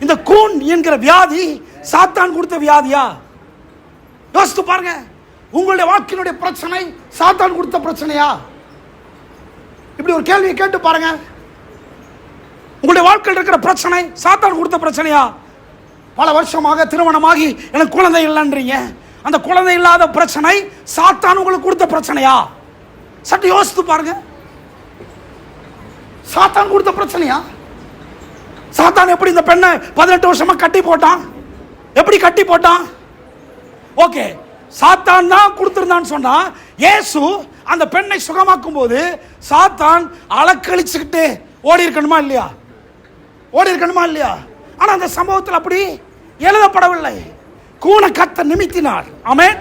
இந்த கூன் என்கிற வியாதி சாத்தான் கொடுத்த வியாதியா? யோசித்து பாருங்க. உங்களுடைய வாழ்க்கையினுடைய பிரச்சனை சாத்தான் கொடுத்த பிரச்சனையா? இப்படி ஒரு கேள்வியை கேட்டு பாருங்க. உங்களுடைய வாழ்க்கையில் இருக்கிற பிரச்சனை சாத்தான் கொடுத்த பிரச்சனையா? பல வருஷமாக திருமணமாகி எனக்கு குழந்தை இல்லைன்றீங்க, அந்த குழந்தை இல்லாத பிரச்சனை சாத்தான் உங்களுக்கு கொடுத்த பிரச்சனையா? சற்று யோசித்து பாருங்க. சாத்தான் கொடுத்த பிரச்சனையா? சாத்தான் எப்படி இந்த பெண்ணை 18 வருஷமா கட்டி போட்டான்? எப்படி கட்டி போட்டான்? ஓகே, சாத்தான் தான் கொடுத்திருந்தான்னு சொன்னா, இயேசு அந்த பெண்ணை சுகமாக்கும் போது சாத்தான் அலக்கழிச்சுக்கிட்டு ஓடி இருக்கணுமா இல்லையா? ஓடி இருக்கணுமா இல்லையா? ஆனா அந்த சம்பவத்தில் அப்படி எழுதப்படவில்லை. கூன கத்த நிமித்தினாள், ஆமென்,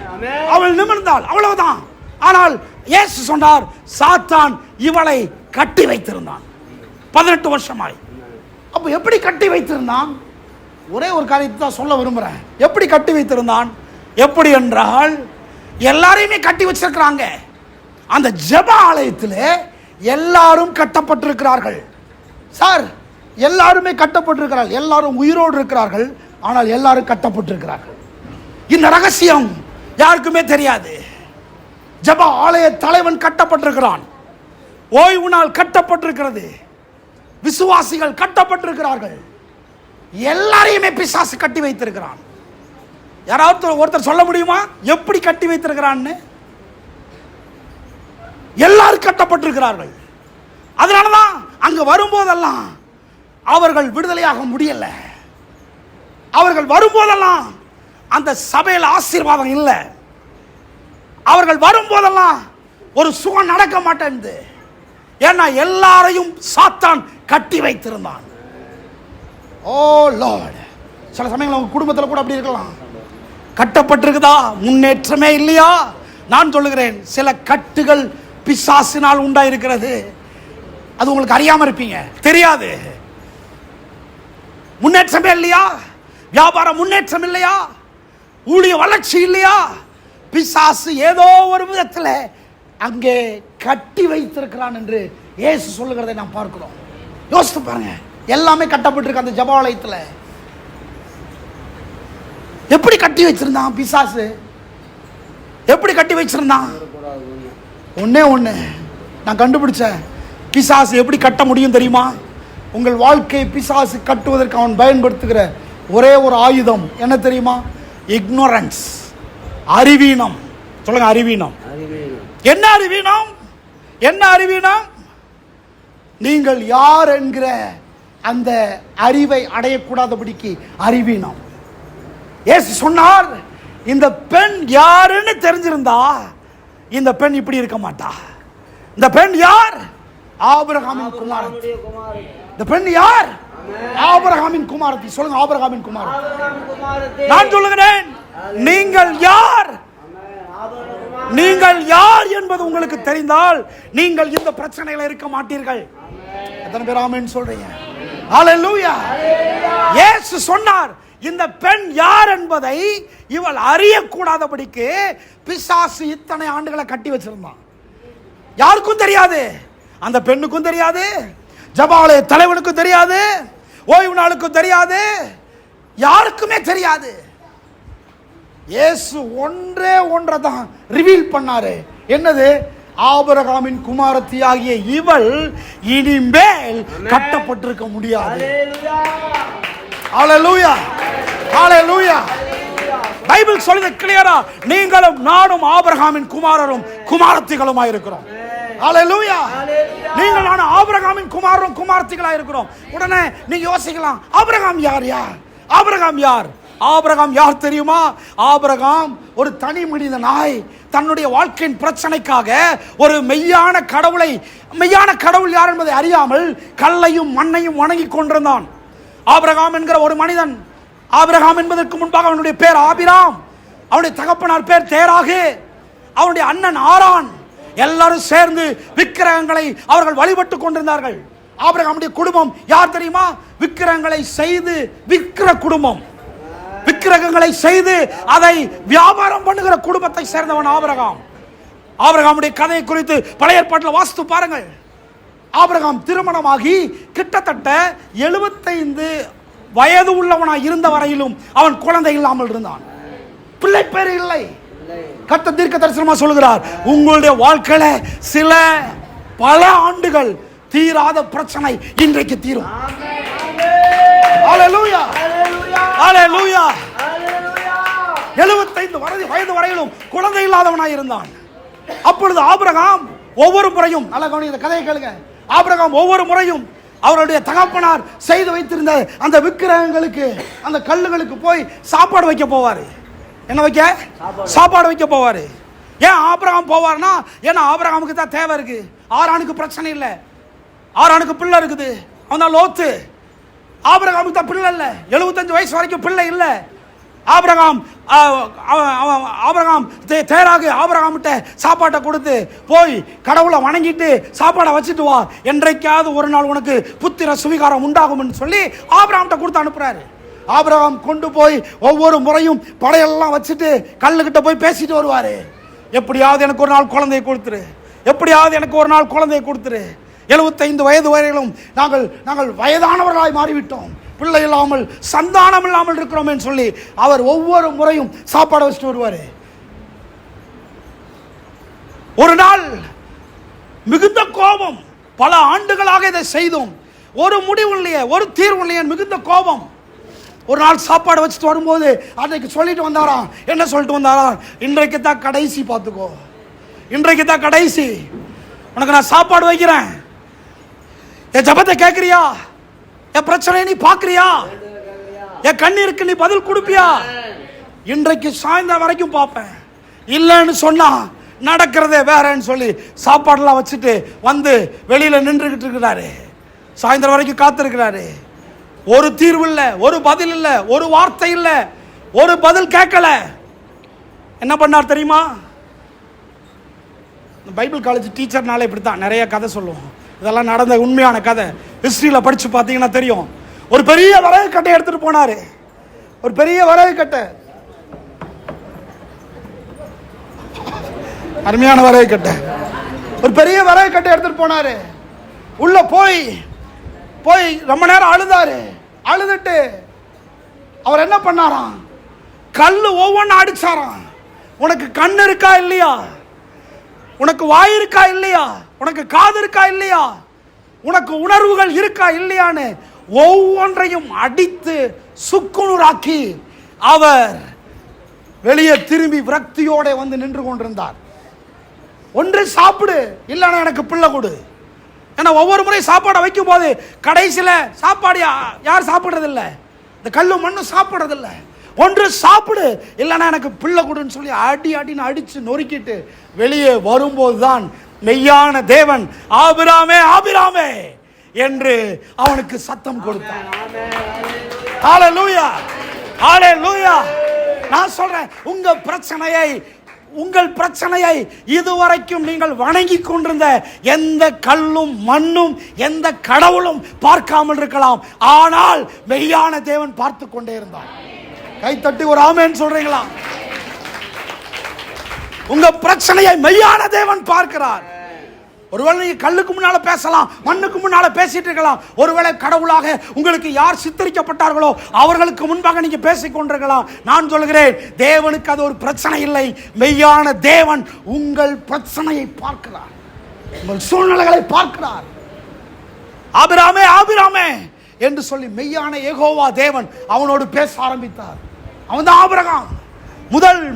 அவள் நிமிர்ந்தாள், அவ்வளவுதான். ஆனால் இயேசு சொன்னார், சாத்தான் இவளை கட்டி வைத்திருந்தான் 18 வருஷமாய். அப்ப எப்படி கட்டி வைத்திருந்தான்? ஒரே ஒரு காரியத்தை தான் சொல்ல விரும்புறேன். எப்படி கட்டி வைத்திருந்தான்? எப்படி என்றால், எல்லாரையுமே கட்டி வச்சிருக்கிறாங்க. அந்த ஜெப ஆலயத்தில் எல்லாரும் கட்டப்பட்டிருக்கிறார்கள். சார், எல்லாருமே கட்டப்பட்டிருக்கிறார்கள், எல்லாரும் உயிரோடு இருக்கிறார்கள், ஆனால் எல்லாரும் கட்டப்பட்டிருக்கிறார்கள். இந்த ரகசியம் யாருக்குமே தெரியாது. ஜெப ஆலய தலைவன் கட்டப்பட்டிருக்கிறான், ஓய்வு நாள் கட்டப்பட்டிருக்கிறது, விசுவாசிகள் கட்டப்பட்டிருக்கிறார்கள், எல்லாரையுமே பிசாசு கட்டி வைத்திருக்கிறான். யாராவது ஒருத்தர் சொல்ல முடியுமா எப்படி கட்டி வைத்திருக்கிறான்னு? எல்லாரும் கட்டப்பட்டிருக்கிறார்கள். அதனாலதான் அங்க வரும்போதெல்லாம் அவர்கள் விடுதலையாக முடியல. அவர்கள் வரும்போதெல்லாம் அந்த சபையில் ஆசீர்வாதம் இல்லை. அவர்கள் வரும்போதெல்லாம் ஒரு சுகம் நடக்க மாட்டேங்குது. ஏன்னா எல்லாரையும் சாத்தான் கட்டி வைத்திருந்தான். ஓ லார்ட், சில சமயங்கள் உங்க குடும்பத்தில் கூட அப்படி இருக்கலாம். கட்டப்பட்டிருக்குதா, முன்னேற்றமே இல்லையா? நான் சொல்லுகிறேன், சில கட்டுகள் பிசாசினால் உண்டாயிருக்கிறது. அது உங்களுக்கு அறியாம இருப்பீங்க, தெரியாது. முன்னேற்றமே இல்லையா? வியாபார முன்னேற்றம் இல்லையா? ஊழிய வளர்ச்சி இல்லையா? பிசாசு ஏதோ ஒரு விதத்தில் அங்கே கட்டி வைத்திருக்கிறான் என்று இயேசு சொல்லுகிறதை நாம் பார்க்கிறோம். யோசித்து பாருங்க, எல்லாமே கட்டப்பட்டிருக்கு அந்த ஜெபாலயத்தில். எப்படி கட்டி வச்சிருந்தான் பிசாசு? எப்படி கட்டி வச்சிருந்தான்? ஒன்னே ஒண்ணு நான் கண்டுபிடிச்சேன். பிசாசு எப்படி கட்ட முடியும் தெரியுமா? உங்கள் வாழ்க்கையை பிசாசு கட்டுவதற்கு அவன் பயன்படுத்துகிற ஒரே ஒரு ஆயுதம் என்ன தெரியுமா? இக்னோரன்ஸ், அறிவீனம். சொல்லுங்க, அறிவீனம். என்ன அறிவீனம்? என்ன அறிவீனம்? நீங்கள் யார் என்கிற அந்த அறிவை அடையக்கூடாதபடிக்கு அறிவீனம். இயேசு சொன்னார், இந்த பெண் யாருன்னு தெரிஞ்சிருந்தா இந்த பெண் இப்படி இருக்க மாட்டா. இந்த பெண் யார்? ஆபிரகாமின் குமாரத்தி. இந்த பெண் யார்? ஆபிரகாமின் குமாரத்தி. சொல்லுங்க, ஆபிரகாமின் குமாரத்தி. நான் சொல்லுகிறேன், நீங்கள் யார்? நீங்கள் யார் என்பது உங்களுக்கு தெரிந்தால் நீங்கள் இந்த பிரச்சனையில இருக்க மாட்டீர்கள். எத்தனை பேர் ஆமென் சொல்றீங்க? ஹalleluya. இயேசு சொன்னார், இந்த பெண் யார் என்பதை இவள் அறியக்கூடாதபடிக்கு பிசாசு இத்தனை ஆண்டுகளை கட்டி வச்சிருந்தான். யாருக்கும் தெரியாது, அந்த பெண்ணுக்கும் தெரியாது, ஜெபாலய தலைவனுக்கும் தெரியாது, ஓய்வு நாளுக்கும் தெரியாது, யாருக்குமே தெரியாது. இயேசு ஒன்றே ஒன்றை தான் ரிவீல் பண்ணாரு. என்னது? ஆபிரகாமின் குமாரத்தி ஆகிய இவள் இனிமேல் கட்டப்பட்டிருக்க முடியாது. ஹalleluya, ஹalleluya. பைபிள் சொல்லுது கிளியரா, நீங்களும் நானும் ஆபிரகாமின் குமாரரும் குமாரத்திகளுமாய் இருக்கிறோம். ஹல்லேலூயா. நீங்கள் நானும் ஆபிரகாமின் குமாரரும் குமாரத்திகளாய் இருக்கிறோம். உடனே நீங்க யோசிக்கலாம், ஆபிரகாம் யார்? ஆபிரகாம் யார்? ஆபிரகாம் யார் தெரியுமா? ஆபிரகாம் ஒரு தனி மனிதனாய் தன்னுடைய வாழ்க்கையின் பிரச்சனைக்காக ஒரு மெய்யான கடவுள் யார் என்பதை அறியாமல் கல்லையும் மண்ணையும் வணங்கி கொண்டிருந்தான். ஆபிரகாம் என்கிற ஒரு மனிதன். ஆபிரகாம் என்பதற்கு முன்பாக அவனுடைய பேர் ஆபிராம், அவனுடைய தகப்பனார் பேர் தேராகு, அவனுடைய அண்ணன் ஆரான். எல்லாரும் சேர்ந்து விக்கிரகங்களை அவர்கள் வழிபட்டு கொண்டிருந்தார்கள். ஆபிரகாமுடைய குடும்பம் யார் தெரியுமா? விக்கிரகங்களை செய்து விக்கிற குடும்பம். விக்கிரகங்களை செய்து அதை வியாபாரம் பண்ணுகிற குடும்பத்தை சேர்ந்தவன் ஆபிரகாம். ஆபிரகாமுடைய கதையை குறித்து பழைய ஏற்பாட்டில் வாசித்து பாருங்கள். ஆபிரகாம் திருமணமாகி கிட்டத்தட்ட 75 வயது உள்ளவனாய் இருந்த வரையிலும் அவன் குழந்தை இல்லாமல் இருந்தான். பிள்ளை பேர் இல்லை. கர்த்தர் தீர்க்க தரிசனமா சொல்கிறார், உங்களுடைய வாழ்க்கையில சில பல ஆண்டுகள் தீராத பிரச்சனை இன்றைக்கு தீரும். ஹல்லேலூயா, ஹல்லேலூயா. 75 வயது வரையிலும் குழந்தை இல்லாதவனாய் இருந்தான். அப்பொழுது ஆபிரகாம் ஒவ்வொரு முறையும், நல்ல கவனிங்க, கதையை கேளுங்க. ஆபிரகாம் ஒவ்வொரு முறையும் அவருடைய தகப்பனார் செய்து வைத்திருந்த அந்த விக்கிரகங்களுக்கு, அந்த கல்லுகளுக்கு போய் சாப்பாடு வைக்க போவாரு. என்ன வைக்க? சாப்பாடு வைக்க போவாரு. ஏன் ஆபிரகாம் போவார்னா, ஏன்னா ஆபிரகாமுக்கு தான் தேவை இருக்கு. ஆரானுக்கு பிரச்சனை இல்லை, ஆரானுக்கு பிள்ளை இருக்குது, அவன் தான் லோத்து. ஆபிரகாமுக்கு தான் பிள்ளை இல்லை, 75 வயசு வரைக்கும் பிள்ளை இல்லை. ஆபிரகாம் தேராகு ஆபிரகாம்கிட்ட சாப்பாட்டை கொடுத்து, போய் கடவுளை வணங்கிட்டு சாப்பாடை வச்சுட்டு வா, என்றைக்காவது ஒரு நாள் உனக்கு புத்திர சுவிகாரம் உண்டாகும் சொல்லி ஆபிரகாம்கிட்ட கொடுத்து அனுப்புறாரு. ஆபிரகாம் கொண்டு போய் ஒவ்வொரு முறையும் படையெல்லாம் வச்சுட்டு கல்லுகிட்ட போய் பேசிட்டு வருவாரு. எப்படியாவது எனக்கு ஒரு நாள் குழந்தையை கொடுத்துரு, எப்படியாவது எனக்கு ஒரு நாள் குழந்தையை கொடுத்துரு. 75 வயது வரையிலும் நாங்கள் வயதானவர்களாய் மாறிவிட்டோம், பிள்ளை இல்லாமல் சந்தானம் இல்லாமல் இருக்கிறோம் சொல்லி அவர் ஒவ்வொரு முறையும் சாப்பாடு வச்சுட்டு வருவாரு. ஒரு நாள் மிகுந்த கோபம், பல ஆண்டுகளாக இதை செய்தோம், ஒரு முடிவு இல்லையே, ஒரு தீர்வு இல்லையே, மிகுந்த கோபம். ஒரு நாள் சாப்பாடு வச்சுட்டு வரும்போது அன்றைக்கு சொல்லிட்டு வந்தாராம். என்ன சொல்லிட்டு வந்தாராம்? இன்றைக்கு தான் கடைசி, பார்த்துக்கோ, இன்றைக்கு தான் கடைசி, உனக்கு நான் சாப்பாடு வைக்கிறேன், என் ஜபத்தை கேட்கிறியா, என் பிரச்சனையை நீ பார்க்கறியா, என் கண்ணீருக்கு நீ பதில் கொடுப்பியா, இன்றைக்கு சாயந்தரம் வரைக்கும் பார்ப்பேன், இல்லைன்னு சொன்னா நடக்கிறதே வேறன்னு சொல்லி சாப்பாடுலாம் வச்சுட்டு வந்து வெளியில நின்றுகிட்டு இருக்கிறாரு. சாயந்தரம் வரைக்கும் காத்திருக்கிறாரு. ஒரு தீர்வு இல்லை, ஒரு பதில் இல்லை, ஒரு வார்த்தை இல்லை, ஒரு பதில் கேட்கல. என்ன பண்ணார் தெரியுமா? பைபிள் காலேஜ் டீச்சர்னாலே இப்படித்தான் நிறைய கதை சொல்லுவோம். இதெல்லாம் நடந்த உண்மையான கதை. ஹிஸ்டரியில படிச்சு பார்த்தீங்கன்னா தெரியும். ஒரு பெரிய வரகு கட்டை எடுத்துட்டு போனாரு. ஒரு பெரிய வரகு கட்டை, அருமையான வரகு கட்டை, ஒரு பெரிய வரகு கட்டை எடுத்துட்டு போனாரு. உள்ள போய் ரொம்ப நேரம் அழுதாரு. அழுதுட்டு அவர் என்ன பண்ணாராம்? கல்லு ஒவ்வொன்றும் அடிச்சாராம். உனக்கு கண் இருக்கா இல்லையா, உனக்கு வாய் இருக்கா இல்லையா, உனக்கு காது இருக்கா இல்லையா, உனக்கு உணர்வுகள் இருக்கா இல்லையான்னு ஒவ்வொன்றையும் அடித்து சுக்குநூறாக்கி அவர் வெளியே திரும்பி விரக்தியோட வந்து நின்று கொண்டிருந்தார். ஒன்று சாப்பிடு, இல்லைன்னா எனக்கு பிள்ளை கொடு. ஏன்னா ஒவ்வொரு முறை சாப்பாடை வைக்கும் போது கடைசியில் சாப்பாடு யார் சாப்பிட்றதில்ல, இந்த கல்லு மண்ணும் சாப்பிட்றதில்ல. ஒன்று சாப்பிடு, இல்லைன்னா எனக்கு பிள்ளை கொடுன்னு சொல்லி அடின்னு அடிச்சு நொறுக்கிட்டு வெளியே வரும்போது தான் மெய்யான தேவன் ஆபிராமே ஆபிராமே என்று அவனுக்கு சத்தம் கொடுத்தார். ஹல்லேலூயா, ஹல்லேலூயா. நான் சொல்றேன், உங்கள் பிரச்சனையை இதுவரைக்கும் நீங்கள் வணங்கி கொண்டிருந்த எந்த கல்லும் மண்ணும் எந்த கடவுளும் பார்க்காமல் இருக்கலாம், ஆனால் மெய்யான தேவன் பார்த்து கொண்டே இருந்தார். கைத்தட்டி ஒரு ஆமென் சொல்றீங்களா? உங்க பிரச்சனையை மெய்யான தேவன் பார்க்கிறார். ஒருவேளை நீங்க கல்லுக்கு முன்னால பேசலாம், மண்ணுக்கு முன்னால பேசிட்டு இருக்கலாம். ஒருவேளை கடவுளாக உங்களுக்கு யார் சித்தரிக்கப்பட்டார்களோ அவர்களுக்கு முன்பாக நீங்க பேசிக் கொண்டிருக்கலாம். நான் சொல்கிறேன், தேவனுக்கு அது ஒரு பிரச்சனை இல்லை. மெய்யான தேவன் உங்கள் பிரச்சனையை பார்க்கிறார், உங்கள் சூழ்நிலைகளை பார்க்கிறார். ஆபிராமே ஆபிராமே என்று சொல்லி மெய்யான யெகோவா தேவன் அவனோடு பேச ஆரம்பித்தார். அவன் தான் ஆபிரகாம்.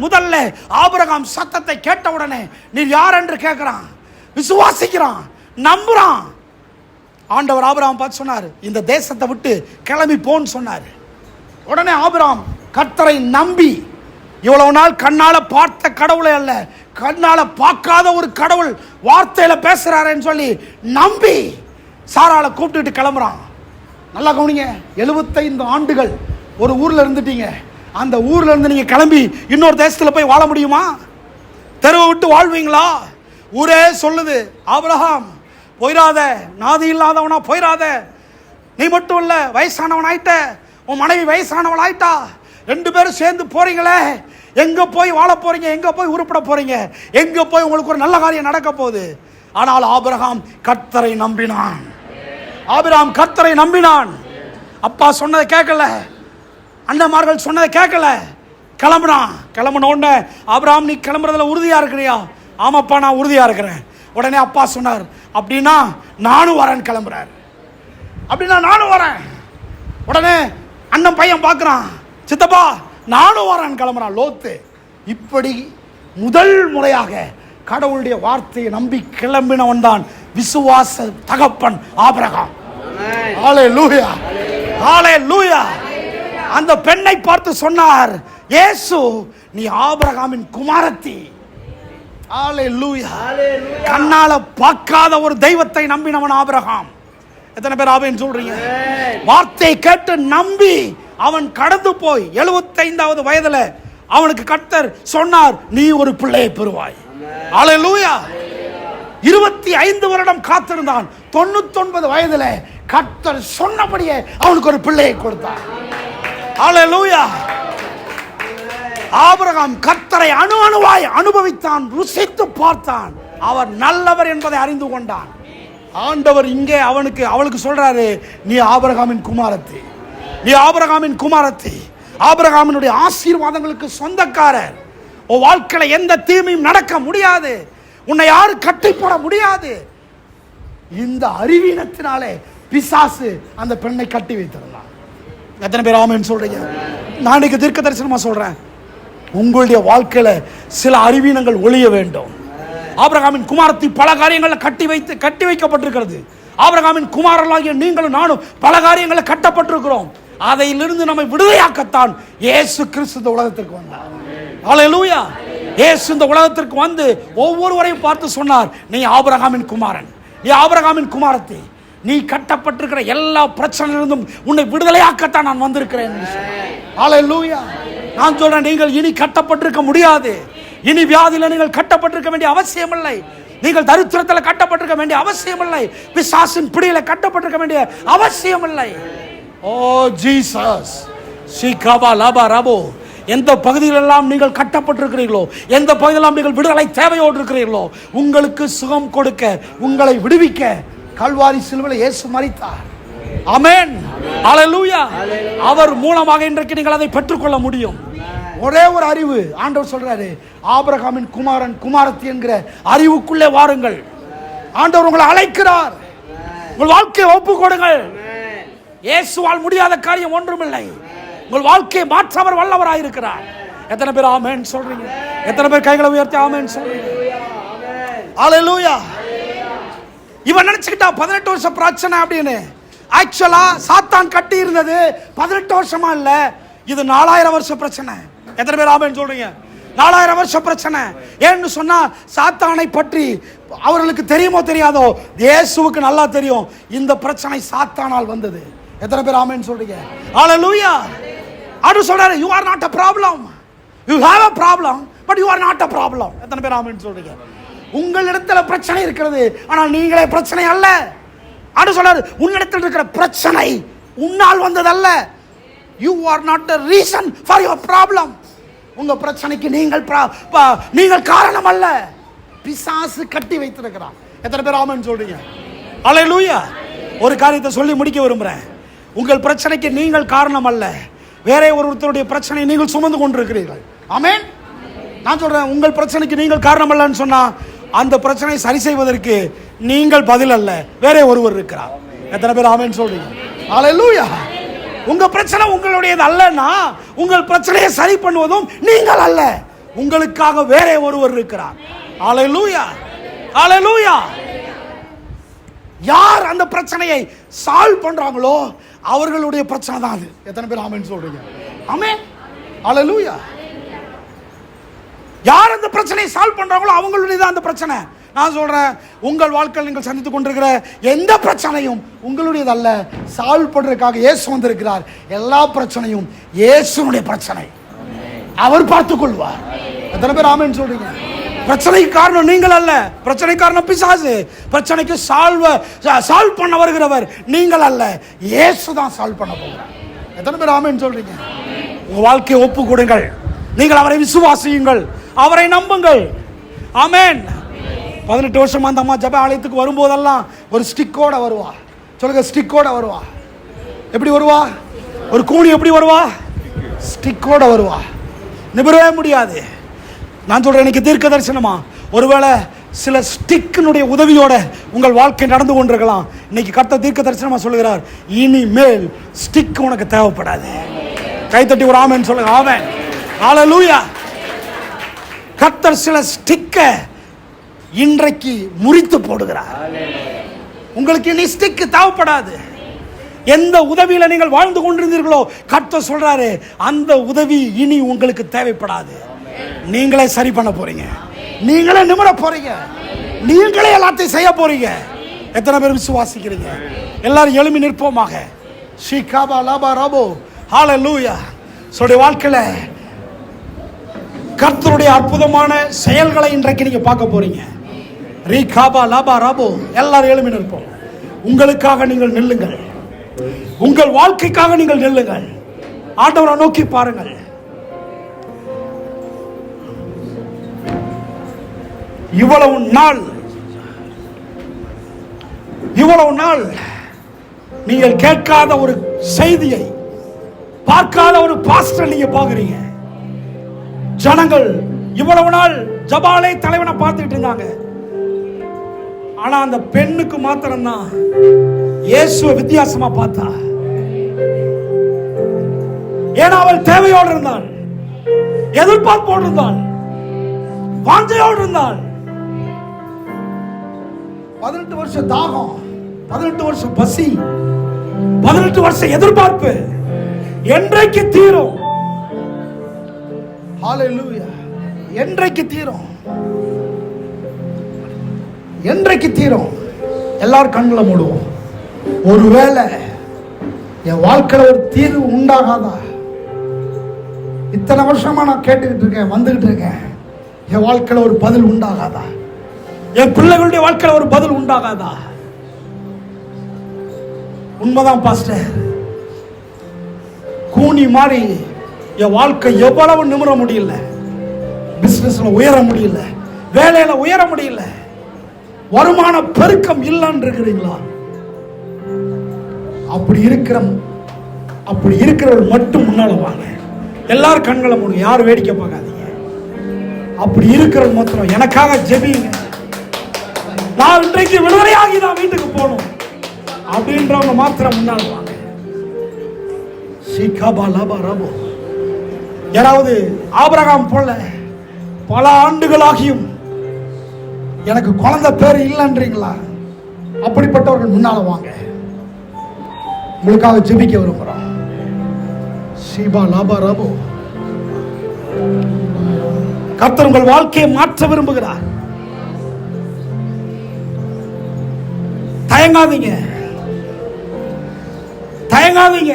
முதல்ல ஆபிரகாம் சத்தத்தை கேட்ட உடனே நீர் யார் என்று கேட்கிறான், விசுவாசிக்கிறான், நம்புறான். ஆண்டவர் ஆபிரகாம் பார்த்து சொன்னார், இந்த தேசத்தை விட்டு கிளம்பி போன்னு சொன்னார். உடனே ஆபிரகாம் கர்த்தரை நம்பி, இவ்வளவு நாள் கண்ணால பார்த்த கடவுளை அல்ல, கண்ணால பார்க்காத ஒரு கடவுள் வார்த்தையில பேசுறாருன்னு சொல்லி நம்பி சாராளை கூப்பிட்டுட்டு கிளம்புறான். நல்லா கவனிங்க, 75 ஆண்டுகள் ஒரு ஊர்ல இருந்துட்டீங்க. அந்த ஊர்ல இருந்து நீங்க கிளம்பி இன்னொரு தேசத்துல போய் வாழ முடியுமா? தெருவை விட்டு வாழ்வீங்களா? ஊரே சொல்லுது, ஆபிரகாம் போயிடாத, நாதி இல்லாதவனா போயிடாத, நீ மட்டும் இல்ல வயசானவன் ஆயிட்ட, உன் மனைவி வயசானவள் ஆயிட்டா, 2 பேரும் சேர்ந்து போறீங்களே, எங்க போய் வாழ போறீங்க, எங்க போய் உருப்பட போறீங்க, எங்க போய் உங்களுக்கு ஒரு நல்ல காரியம் நடக்க போகுது? ஆனால் ஆபிரகாம் கர்த்தரை நம்பினான். ஆபிரகாம் கர்த்தரை நம்பினான். அப்பா சொன்னதை கேட்கல, அண்ணன்மார்கள் சொன்னதை கேட்கல, கிளம்புறான். கிளம்புன உடனே ஆபிரகாம் நீ கிளம்புறதுல உறுதியா இருக்கிறியா? ஆமாப்பா நான் உறுதியா இருக்கிறேன். உடனே அப்பா சொன்னார், அப்படின்னா நானும் வரேன் கிளம்புறாரு. அப்படின்னா நானும் வரேன். உடனே அண்ணன் பையன் பார்க்குறான், சித்தப்பா நானும் வரேன் கிளம்புறான். லோத்து இப்படி முதல் முறையாக கடவுளுடைய வார்த்தையை நம்பி கிளம்பினவன் தான் விசுவாச தகப்பன் ஆபிரகாம். ஹல்லேலூயா, ஹல்லேலூயா. அந்த பெண்ணை பார்த்து சொன்னார் இயேசு, நீ ஆபிரகாமின் குமாரத்தி. ஹல்லேலூயா. கண்ணால பார்க்காத ஒரு தெய்வத்தை நம்பினவன் ஆபிரகாம். எத்தனை பேர் ஆமென் சொல்றீங்க? வார்த்தை கேட்டு நம்பி அவன் கடந்து போய் 75வது வயதுல அவனுக்கு கர்த்தர் சொன்னார், நீ ஒரு பிள்ளையை பெறுவாய். ஹல்லேலூயா. 25 வருடம் காத்திருந்தான். 99 வயதுல கர்த்தர் சொன்னபடியே அவனுக்கு ஒரு பிள்ளையை கொடுத்தார். ஹல்லேலூயா. ஆபிரகாம் கர்த்தரை அணுவாய் அனுபவித்தான், ருசித்து பார்த்தான், அவர் நல்லவர் என்பதை அறிந்து கொண்டான். ஆண்டவர் இங்கே அவளுக்கு சொல்றாரு, நீ ஆபிரகாமின் குமாரத்தி, நீ ஆபிரகாமின் குமாரத்தி, ஆபிரகாமினுடைய ஆசீர்வாதங்களுக்கு சொந்தக்காரர். உன் வாழ்க்கையில எந்த தீமையும் நடக்க முடியாது, உன்னை யாரும் கட்டி போட முடியாது. இந்த அறிவீனத்தினாலே பிசாசு அந்த பெண்ணை கட்டி வைத்திருந்தான். எத்தனை பேர் ஆமென் சொல்றீங்க? நான் இன்னைக்கு தீர்க்க தரிசனமா சொல்றேன், உங்களுடைய வாழ்க்கையில சில அறிவீனங்கள் ஒழிய வேண்டும். ஆபிரகாமின் குமாரத்தி பல காரியங்களில் கட்டி வைக்கப்பட்டிருக்கிறது. ஆபிரகாமின் குமாரர்களாகிய நீங்களும் நானும் பல காரியங்களில் கட்டப்பட்டிருக்கிறோம். அதையிலிருந்து நம்மை விடுதலையாக்கத்தான் இயேசு கிறிஸ்து இந்த உலகத்திற்கு வந்தார். ஹல்லேலூயா. இயேசு இந்த உலகத்திற்கு வந்து ஒவ்வொருவரையும் பார்த்து சொன்னார், நீ ஆபிரகாமின் குமாரன், நீ ஆபிரகாமின் குமாரத்தி, நீ கட்டப்பட்டிருக்கிற எல்லா பிரச்சனையிலிருந்தும் உன்னை விடுதலையாக்கத்தான் நான் வந்திருக்கிறேன். ஹல்லேலூயா. நான் சொல்றேன், நீங்கள் இனி கட்டப்பட்டிருக்க முடியாது. இனி வியாதியில நீங்கள் கட்டப்பட்டிருக்க வேண்டிய அவசியம் இல்லை. நீங்கள் தரித்திரத்தில் கட்டப்பட்டிருக்க வேண்டிய அவசியம் இல்லை. பிசாசின் பிடியில கட்டப்பட்டிருக்க வேண்டிய அவசியம் இல்லை. ஓ ஜீசஸ், சீகாபா லாபா ராபோ. எந்த பகுதியிலெல்லாம் நீங்கள் கட்டப்பட்டிருக்கிறீர்களோ, எந்த பகுதியெல்லாம் நீங்கள் விடுதலை தேவையோடு இருக்கிறீர்களோ, உங்களுக்கு சுகம் கொடுக்க, உங்களை விடுவிக்க கல்வாரி சிலுவையில் இயேசு மரித்தார். ஆமென். ஹல்லேலூயா. அவர் மூலமாக இன்றைக்கு நீங்கள் அதை பெற்றுக்கொள்ள முடியும். ஒரே ஒரு அறிவு, ஆண்டவர் சொல்றாரு, ஆபிரகாமின் குமாரன் குமாரத்தி என்கிற அறிவுக்குள்ளே வாருங்கள். ஆண்டவர் உங்களை அழைக்கிறார். உங்கள் வாழ்க்கையை ஒப்பு கொடுங்கள். இயேசுவால் முடியாத காரியம் ஒன்றுமில்லை. உங்கள் வாழ்க்கையை மாற்ற அவர் வல்லவராயிருக்கிறார். எத்தனை பேர் ஆமென் சொல்றீங்க? எத்தனை பேர் கைகளை உயர்த்தி ஆமென் சொல்றீங்க? ஹல்லேலூயா. இவன் நினைச்சுக்கிட்டா 18 வருஷம் பிரச்சனை அப்படின்னு. ஆக்சுவலா சாத்தான் கட்டி இருந்தது 18 வருஷமா இல்ல, இது 4000 வருஷம் பிரச்சனை. எத்தனை பேர் ஆமென் சொல்றீங்க? 4000 வருஷம் பிரச்சனை. ஏன்னு சொன்னா சாத்தானை பற்றி அவர்களுக்கு தெரியுமோ தெரியாதோ, இயேசுவுக்கு நல்லா தெரியும் இந்த பிரச்சனை சாத்தானால் வந்தது. எத்தனை பேர் ஆமென் சொல்றீங்க? ஹல்லேலூயா. ஆண்டு சொல்றாரு, you are not a problem, you have a problem but you are not a problem. எத்தனை பேர் ஆமென் சொல்றீங்க? உங்களிடத்துல பிரச்சனை இருக்கிறது, ஆனால் நீங்களே பிரச்சனை அல்ல. ஆண்டு சொல்றாரு, உன்னிடத்தில் இருக்கிற பிரச்சனை உன்னால் வந்ததல்ல. You are not the reason for your problem. உங்க பிரச்சனைக்கு நீங்கள் காரணம் அல்ல, பிசாசு கட்டி வைத்திருக்கிறான். எத்தனை பேர் ஆமென் சொல்றீங்க? ஹல்லேலூயா. ஒரு காரியத்தை சொல்லி முடிக்க விரும்புறேன். உங்கள் பிரச்சனைக்கு நீங்கள் காரணம் அல்ல, வேற ஒருத்தருடைய பிரச்சனையை நீங்கள் சுமந்து கொண்டிருக்கிறீர்கள். ஆமென். நான் சொல்றேன், உங்கள் பிரச்சனைக்கு நீங்கள் காரணம் அல்லன்னு சொன்னா அந்த பிரச்சனையை சரி செய்வதற்கு நீங்கள் பதில் அல்ல, வேற ஒருவர் இருக்கிறார். எத்தனை பேர் ஆமென் சொல்றீங்க? ஹல்லேலூயா. உங்க பிரச்சனை உங்களுடையது அல்லன்னா உங்கள் பிரச்சனையை சரி பண்ணுவதும் நீங்கள் அல்ல, உங்களுக்காக வேற ஒருவர் இருக்கிறார். ஹல்லேலூயா, ஹல்லேலூயா. யார் அந்த பிரச்சனையை சால்வ் பண்றாங்களோ அவர்களுடைய பிரச்சனை தான் அது. எத்தனை பேர் ஆமென் சொல்றீங்க? ஆமென், ஹல்லேலூயா. யார் அந்த பிரச்சனையை சால்வ் பண்றாங்களோ அவங்களுடைய தான் அந்த பிரச்சனை. நான் சொல்றேன், உங்கள் வாழ்க்கையில் நீங்கள் சந்தித்துக் கொண்டிருக்கிற எந்த பிரச்சனையும் உங்களுடையது அல்ல, சால்வ் பண்றதுக்காக இயேசு வந்திருக்கிறார். எல்லா பிரச்சனையும் இயேசுனுடைய பிரச்சனை, அவர் பார்த்துக் கொள்வார். எத்தனை பேர் ஆமென் சொல்றீங்க? பிரச்சனைக்கு காரணம் நீங்கள் அல்ல, பிரச்சனை காரணம் பிசாசு. பிரச்சனைக்கு சால்வ் பண்ண வருகிறவர் நீங்கள் அல்ல, இயேசு தான் சால்வ் பண்ண போகிறார். எத்தனை பேர் ஆமென் சொல்றீங்க? உங்க வாழ்க்கையை ஒப்பு கொடுங்கள், நீங்கள் அவரை விசுவாசியுங்கள், அவரை நம்புங்கள். ஆமென். 18 வருஷமா அந்த அம்மா ஜெப ஆலயத்துக்கு வரும்போதெல்லாம் ஒரு ஸ்டிக்கோட வருவா. சொல்லுங்க, ஸ்டிக்கோட வருவா. எப்படி வருவா? ஒரு கூனி எப்படி வருவா? ஸ்டிக்கோட வருவா. நிபுறவே முடியாது. நான் சொல்றேன், இன்னைக்கு தீர்க்க தரிசனமா ஒருவேளை சில ஸ்டிக்கினுடைய உதவியோட உங்கள் வாழ்க்கை நடந்து கொண்டிருக்கலாம். இன்னைக்கு கர்த்தர் தீர்க்க தரிசனமா சொல்லுகிறார், இனிமேல் ஸ்டிக் உனக்கு தேவைப்படாது. கைத்தட்டி ஒரு ஆமென் சொல்லுங்க. ஆமென், ஹல்லேலூயா. கர்த்தர் சில ஸ்டிக்க இன்றைக்கு முறித்து போடுகிறார். உங்களுக்கு இனி ஸ்டிக் தேவைப்படாது. எந்த உதவியில நீங்கள் வாழ்ந்து கொண்டிருந்தீர்களோ கர்த்தர் சொல்றாரு, அந்த உதவி இனி உங்களுக்கு தேவைப்படாது. நீங்களே சரி பண்ண போறீங்க, நீங்களே நிமிர போறீங்க, நீங்களே எல்லாத்தையும் செய்ய போறீங்க. எத்தனை பேர் விசுவாசிக்கிறீங்க? எல்லாரும் எழுமி நிற்போமாக. ஷிகாபா லாபா ராபோ, ஹல்லேலூயா. சொல்லுடைய வாழ்க்கையில கர்த்தருடைய அற்புதமான செயல்களை இன்றைக்கு நீங்க பார்க்க போறீங்க. ரீகாபா லாபா ராபோ. எல்லாரும் எழுமி நிற்போம். உங்களுக்காக நீங்கள் நில்லுங்கள், உங்கள் வாழ்க்கைக்காக நீங்கள் நில்லுங்கள். ஆண்டவரை நோக்கி பாருங்கள். இவ்வளவு நாள் நீங்கள் கேட்காத ஒரு செய்தியை, பார்க்காத ஒரு பாஸ்டர் நீங்க பாக்குறீங்க. ஜனங்கள் இவ்வளவு நாள் ஜபாலை தலைவனை பார்த்துட்டு இருந்தாங்க. ஆனா அந்த பெண்ணுக்கு மாத்திரம்தான் இயேசுவை வித்தியாசமா பார்த்தா. ஏன்னா அவள் தேவையோடு இருந்தாள், எதிர்பார்ப்போடு இருந்தாள், வாஞ்சையோடு இருந்தாள். 18 வருஷம் தாகம், 18 வருஷம் பசி, 18 வருஷம் எதிர்பார்ப்பு என்றைக்கு தீரும்? ஹல்லேலூயா. என்றைக்கு தீரும்? என்றைக்கு தீரும்? எல்லாரும் கண்களை மூடுவோம். ஒருவேளை என் வாழ்க்கையில ஒரு தீர்வு உண்டாகாதா? இத்தனை வருஷமா நான் கேட்டுக்கிட்டு இருக்கேன், வந்துகிட்டு இருக்கேன். என் வாழ்க்கையில ஒரு பதில் உண்டாகாதா? என் பிள்ளைகளுடைய வாழ்க்கையில ஒரு பதில் உண்டாகாதா? உண்மைதான் பாஸ்டர், கூனி மாறி என் வாழ்க்கை எவ்வளவு நிமிர முடியல, பிசினஸ்ல உயர முடியல, வேலையில உயர முடியல, வருமான பெருக்கம் இல்லைன்னு இருக்கிறீங்களா? அப்படி இருக்கிறவர்கள் மட்டும் முன்னால வாங்க. எல்லாரும் கண்களை மூடுங்க, யாரும் வேடிக்கை பார்க்காதீங்க. அப்படி இருக்கிறது மாத்திரம் எனக்காக ஜெபிங்க. நான் இன்றைக்கு விடுதலையாகி தான் வீட்டுக்கு போகணும் அப்படின்றவங்க மாத்திரம் முன்னால் வாங்க. யாராவது ஆபிரகாம் போல பல ஆண்டுகளாகியும் எனக்கு குழந்தை பேர் இல்லைன்றீங்களா? அப்படிப்பட்டவர்கள் முன்னால வாங்க, உங்களுக்காக ஜெபிக்க விரும்புகிறோம். சீபா லாபா ராபோ. கர்த்தர் உங்கள் வாழ்க்கையை மாற்ற விரும்புகிறார். தயங்காதீங்க, தயங்காதீங்க.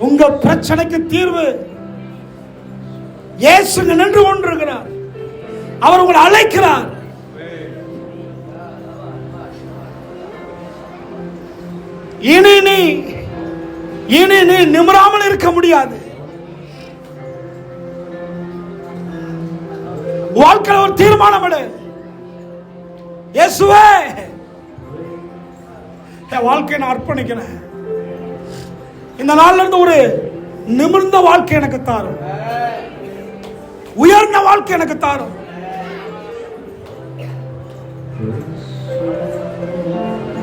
உங்க பிரச்சனைக்கு தீர்வு இயேசு நின்று கொண்டிருக்கிறார். அவர் உங்களை அழைக்கிறார். இனி நீ நிமிராமல் இருக்க முடியாது. வாழ்க்கையில் ஒரு தீர்மானம் எடு. இயேசுவே, என் வாழ்க்கையை நான் அர்ப்பணிக்கிறேன். இந்த நாள்ல இருந்து ஒரு நிமிர்ந்த வாழ்க்கை எனக்கு தாரும், உயர்ந்த வாழ்க்கை எனக்கு தாரும்.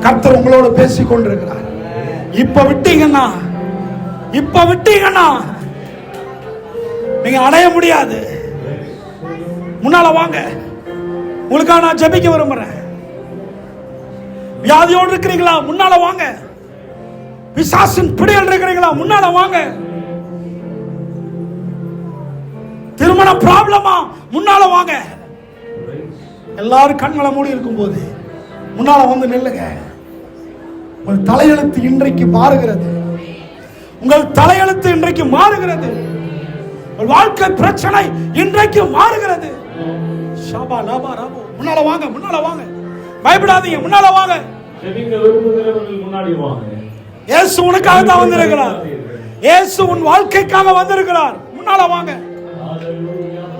கர்த்தர் உங்களோட பேசிக் கொண்டிருக்கிறார். இப்ப விட்டீங்கன்னா இப்ப விட்டீங்கன்னா நீங்க அடைய முடியாது. முன்னால வாங்க, உங்களுக்காக நான் ஜெபிக்க விரும்புறேன். வியாதியோடு இருக்கிறீங்களா? முன்னால வாங்க. பிசாசின் பிடியில் இருக்கிறீங்களா? முன்னால வாங்க. திருமண ப்ராப்ளமா? முன்னால வாங்க. எல்லாரும் கண்களை மூடி இருக்கும் போது முன்னால வந்து நில்லுங்க. உங்கள் தலையெழுத்து இன்றைக்கு மாறுகிறது. உங்கள் தலையெழுத்து இன்றைக்கு மாறுகிறது. உங்கள் வாழ்க்கை பிரச்சனை இன்றைக்கு மாறுகிறது. ஷபா லபா ரபோ. முன்னால வாங்க, முன்னால வாங்க. பயப்படாதீங்க, முன்னால வாங்க. இயேசு உனக்காக தான் வந்திருக்கிறார். இயேசு உன் வாழ்க்கைக்காக வந்திருக்கிறார். முன்னால வாங்க.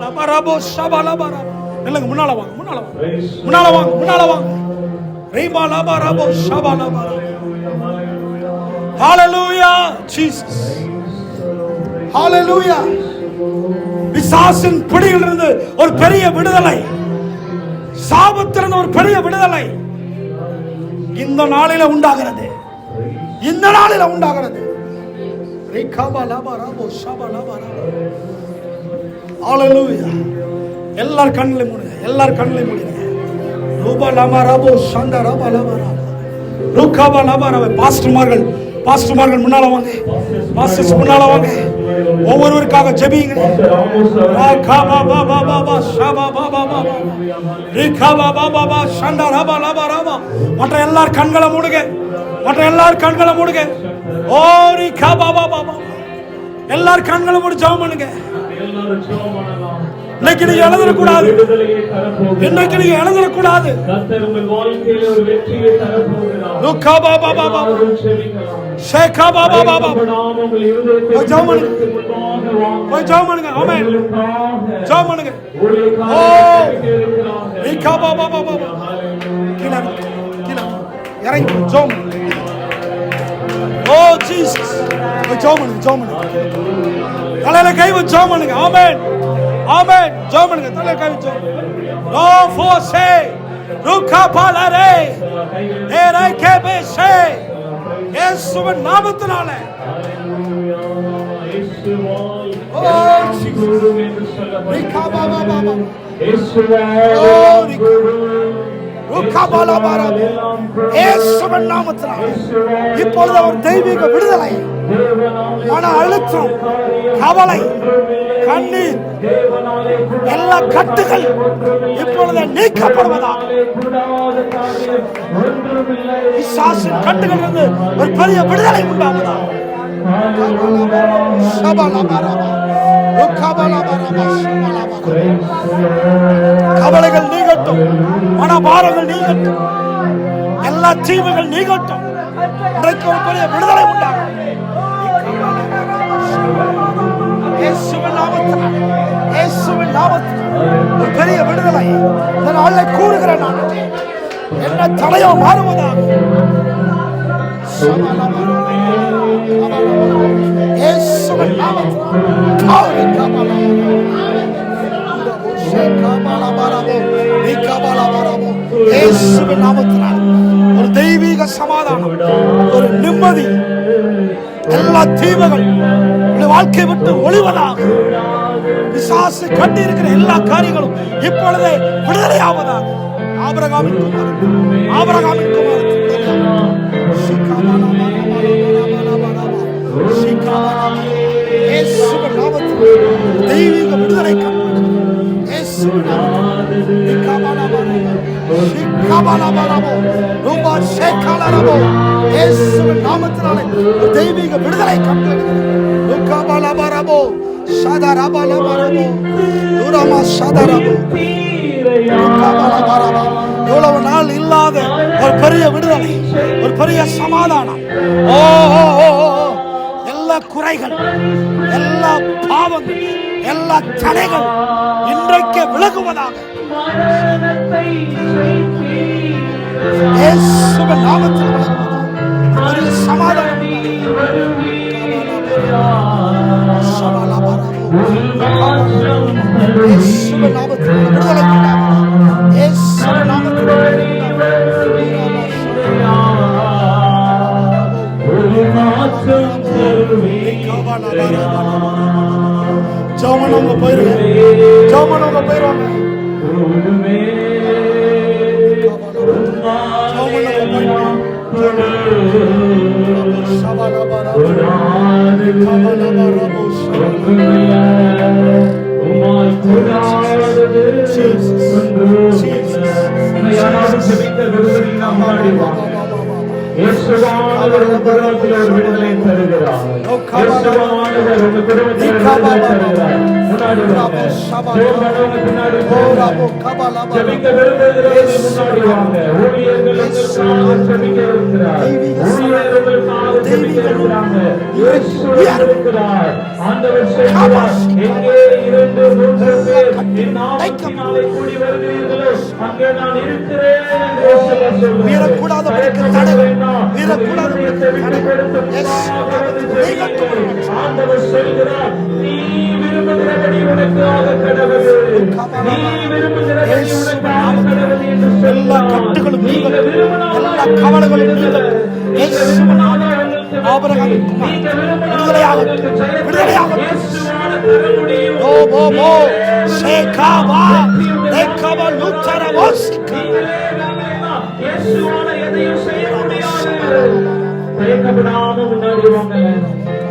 லபா ரபோ ஷபா லபா ரபோ. நில்லுங்க, முன்னால வாங்க, முன்னால வாங்க, முன்னால வாங்க, முன்னால வாங்க. ரீபா லபா ரபோ ஷபா லபா ரபோ. ஹalleluya ஜீசஸ். ஹalleluya. பிசாசின் பிடியிலிருந்து ஒரு பெரிய விடுதலை, சாபத்திலிருந்து ஒரு பெரிய விடுதலை இந்த நாளில உண்டாகிறது. இந்த நாளில உண்டாகிறது. ஹalleluya. எல்லார் கண்களை மூடுங்க, எல்லார் கண்களை மூடுங்க. ரூபா லமா ரபோ சந்தா ரபா லமா ரபா ருகாபா லமா ரபா. பாஸ்டர்மார்கள் முன்னால வாங்க. பாஸ்டர்ஸ் முன்னால வாங்க. ஒவ்வொருவருக்காக ஜெபிங்க. ராகாபா பாபா பாபா ஷபா பாபா பாபா ரிகாபா பாபா பாபா சந்தா ரபா லபா ரபா. மற்ற எல்லார் கண்களை மூடுங்க, மற்ற எல்லார் கண்களை மூடுங்க. ஓ ரிகாபா பாபா பாபா. எல்லார் கண்களை மூடி ஜெபம் பண்ணுங்க. இன்னைக்கு நீங்க எழுந்திரக்கூடாது. இன்னைக்கு நீங்க எழுந்திரக்கூடாது. லுகாபா பாபா பாபா ஷேகா பாபா பாபா. போய் ஜெபம் பண்ணுங்க, போய் ஜெபம் பண்ணுங்க. ஆமென். ஜெபம் பண்ணுங்க. ஓ ரிகாபா பாபா பாபா. கீழ இறங்கி ஜெபம். ஓ ஜீசஸ். போய் ஜெபம் பண்ணுங்க, ஜெபம் பண்ணுங்க. தலையில கை வச்சு ஜெபம் பண்ணுங்க. ஆமென், ஆமென். ஜெபம் பண்ணுங்க. தலையில கை வச்சு. ஓ ஃபோசே ருகாபாலரே ஏரை கேபேசே. இயேசுவின் நாமத்தினால. ஓ ரிகாபா பாபா பாபா. ஓ ருகாபாலா பாபா. இயேசுவின் நாமத்தினால இப்பொழுது ஒரு தெய்வீக விடுதலை, மன அழுத்தம், கவலை, கண்ணீர், எல்லா கட்டுகள் இப்பொழுது நீக்கப்படுவதாக. பிசாசின் கட்டுகள் இருந்து ஒரு பெரிய விடுதலை உண்டாவதா. கவலைகள் நீங்கட்டும், மனபாரங்கள் நீங்கட்டும், எல்லா தீமைகள் நீங்கட்டும். இன்றைக்கு ஒரு பெரிய விடுதலை உண்டாகும். இயேசுவின் நாமத்தில், இயேசுவின் நாமத்தில் ஒரு பெரிய விடுதலை இந்த நாளில் கூறுகிறேன். நான் என்ன தடையோ மாறுவதாக. இயேசுவின் நாமத்தில் ஒரு தெய்வீக சமாதானம், ஒரு நிம்மதி, எல்லா தீமைகள் வாழ்க்கை விட்டு ஒளிவதாக. பிசாசு கட்டி இருக்கிற எல்லா காரியங்களும் இப்பொழுதே விடுதலை ஆவதாக. ஆபிரகாமின் குமாரன், ஆபிரகாமின் குமாரன் இயேசுவின் நாமத்தில் தெய்வீக விடுதலை காண்பது. இயேசுவின் நாமத்தினாலே தெய்வீக விடுதலை காண்பது. இவ்வளவு நாள் இல்லாத ஒரு பெரிய விடுதலை, ஒரு பெரிய சமாதானம். ஓ எல்லா குறைகள், எல்லா பாவங்கள், எல்லா தடைகள் இன்றைக்கு விலகுவதாக. இயேசுவின் நாமத்தில் விலகுவதாக. பெரிய சமாதானம். இயேசுவின் நாமத்தில் விடுதலை உண்டாவதாக. இயேசுவின் நாமத்தில் ஜாமனவங்க போயிருங்க, ஜாமனவங்க போயிருவாங்க. இயேசுவானவர் உங்கள் குடும்பத்தில் ஒரு விடுதலை தருகிறார். இயேசுவானவர் உங்கள் குடும்பத்தில் ஒரு விடுதலை தருகிறார். முன்னாடி வாங்க. ஜெபமனவங்க பின்னாடி போங்க. ஜெபிக்க விரும்புகிறவர்கள் முன்னாடி வாங்க. ஊழியர்கள் உங்களுக்காக ஜெபிக்க இருக்கிறார். ஊழியர்கள் உங்களுக்காக ஜெபிக்க இருக்கிறாங்க. இயேசு இருக்கிறார். ஆண்டவர் சொல்கிறார், எங்கே 2-3 பேர் என் நாமத்தினாலே கூடி வருகிறீர்களோ அங்கே நான் இருக்கிறேன் என்று இயேசு சொல்கிறார். வீரக்கூடாதபடிக்கு தடை, வீரக்கூடாதபடிக்கு ஆண்டவர் சொல்கிறார், நீ விரும்புகிறபடி உனக்காக கடவுள், நீ விரும்புகிறபடி உனக்காக கடவுள் என்று எல்லா கட்டுகளும் எல்லா கவலைகளும் விடுதலையாக விடுதலையாக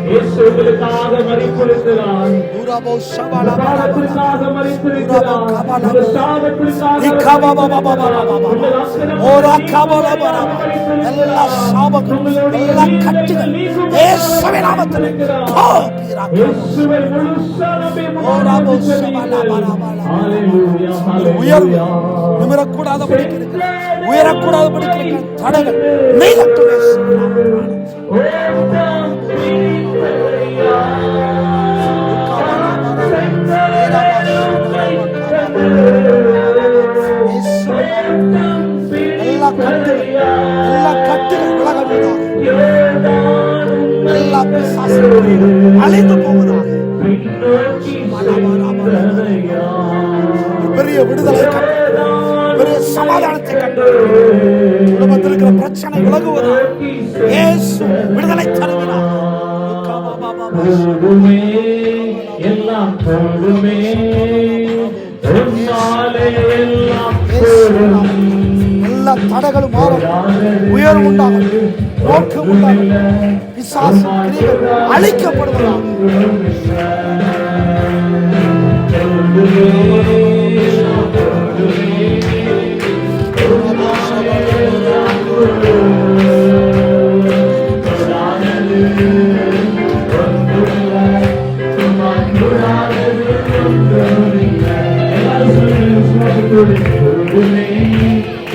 இயேசு உங்களுக்காக மரித்திருக்கிறார். சாபத்திற்காக மரித்திருக்கிறார். உங்கள் சாபத்திற்காக எல்லா சாபங்களும் எல்லா கட்டுகள் இயேசுவின் நாமத்தில் உயர்வு நிமிரக்கூடாதபடி உயரக்கூடாதபடி தடைகள் நீங்கட்டும். எல்லா கட்டுகள் விலகுவதாக, எல்லா பிசாசுகளும் அழிந்து போவதாக. பெரிய விடுதலை கண்டு, பெரிய சமாதானத்தை கண்டு, குடும்பத்தில் இருக்கிற பிரச்சனை விலகுவதாக. இயேசு விடுதலை தருகிறார். எல்லாம் போடுமே, எல்லா தடைகளும் மாறும், உயர்வு உண்டாகும், நோக்கம் உண்டாகும், பிசாசு கிரியைகள் அழிக்கப்படுவதாக.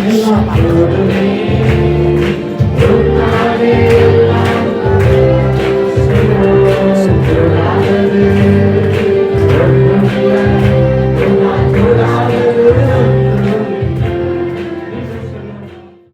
எல்லாம்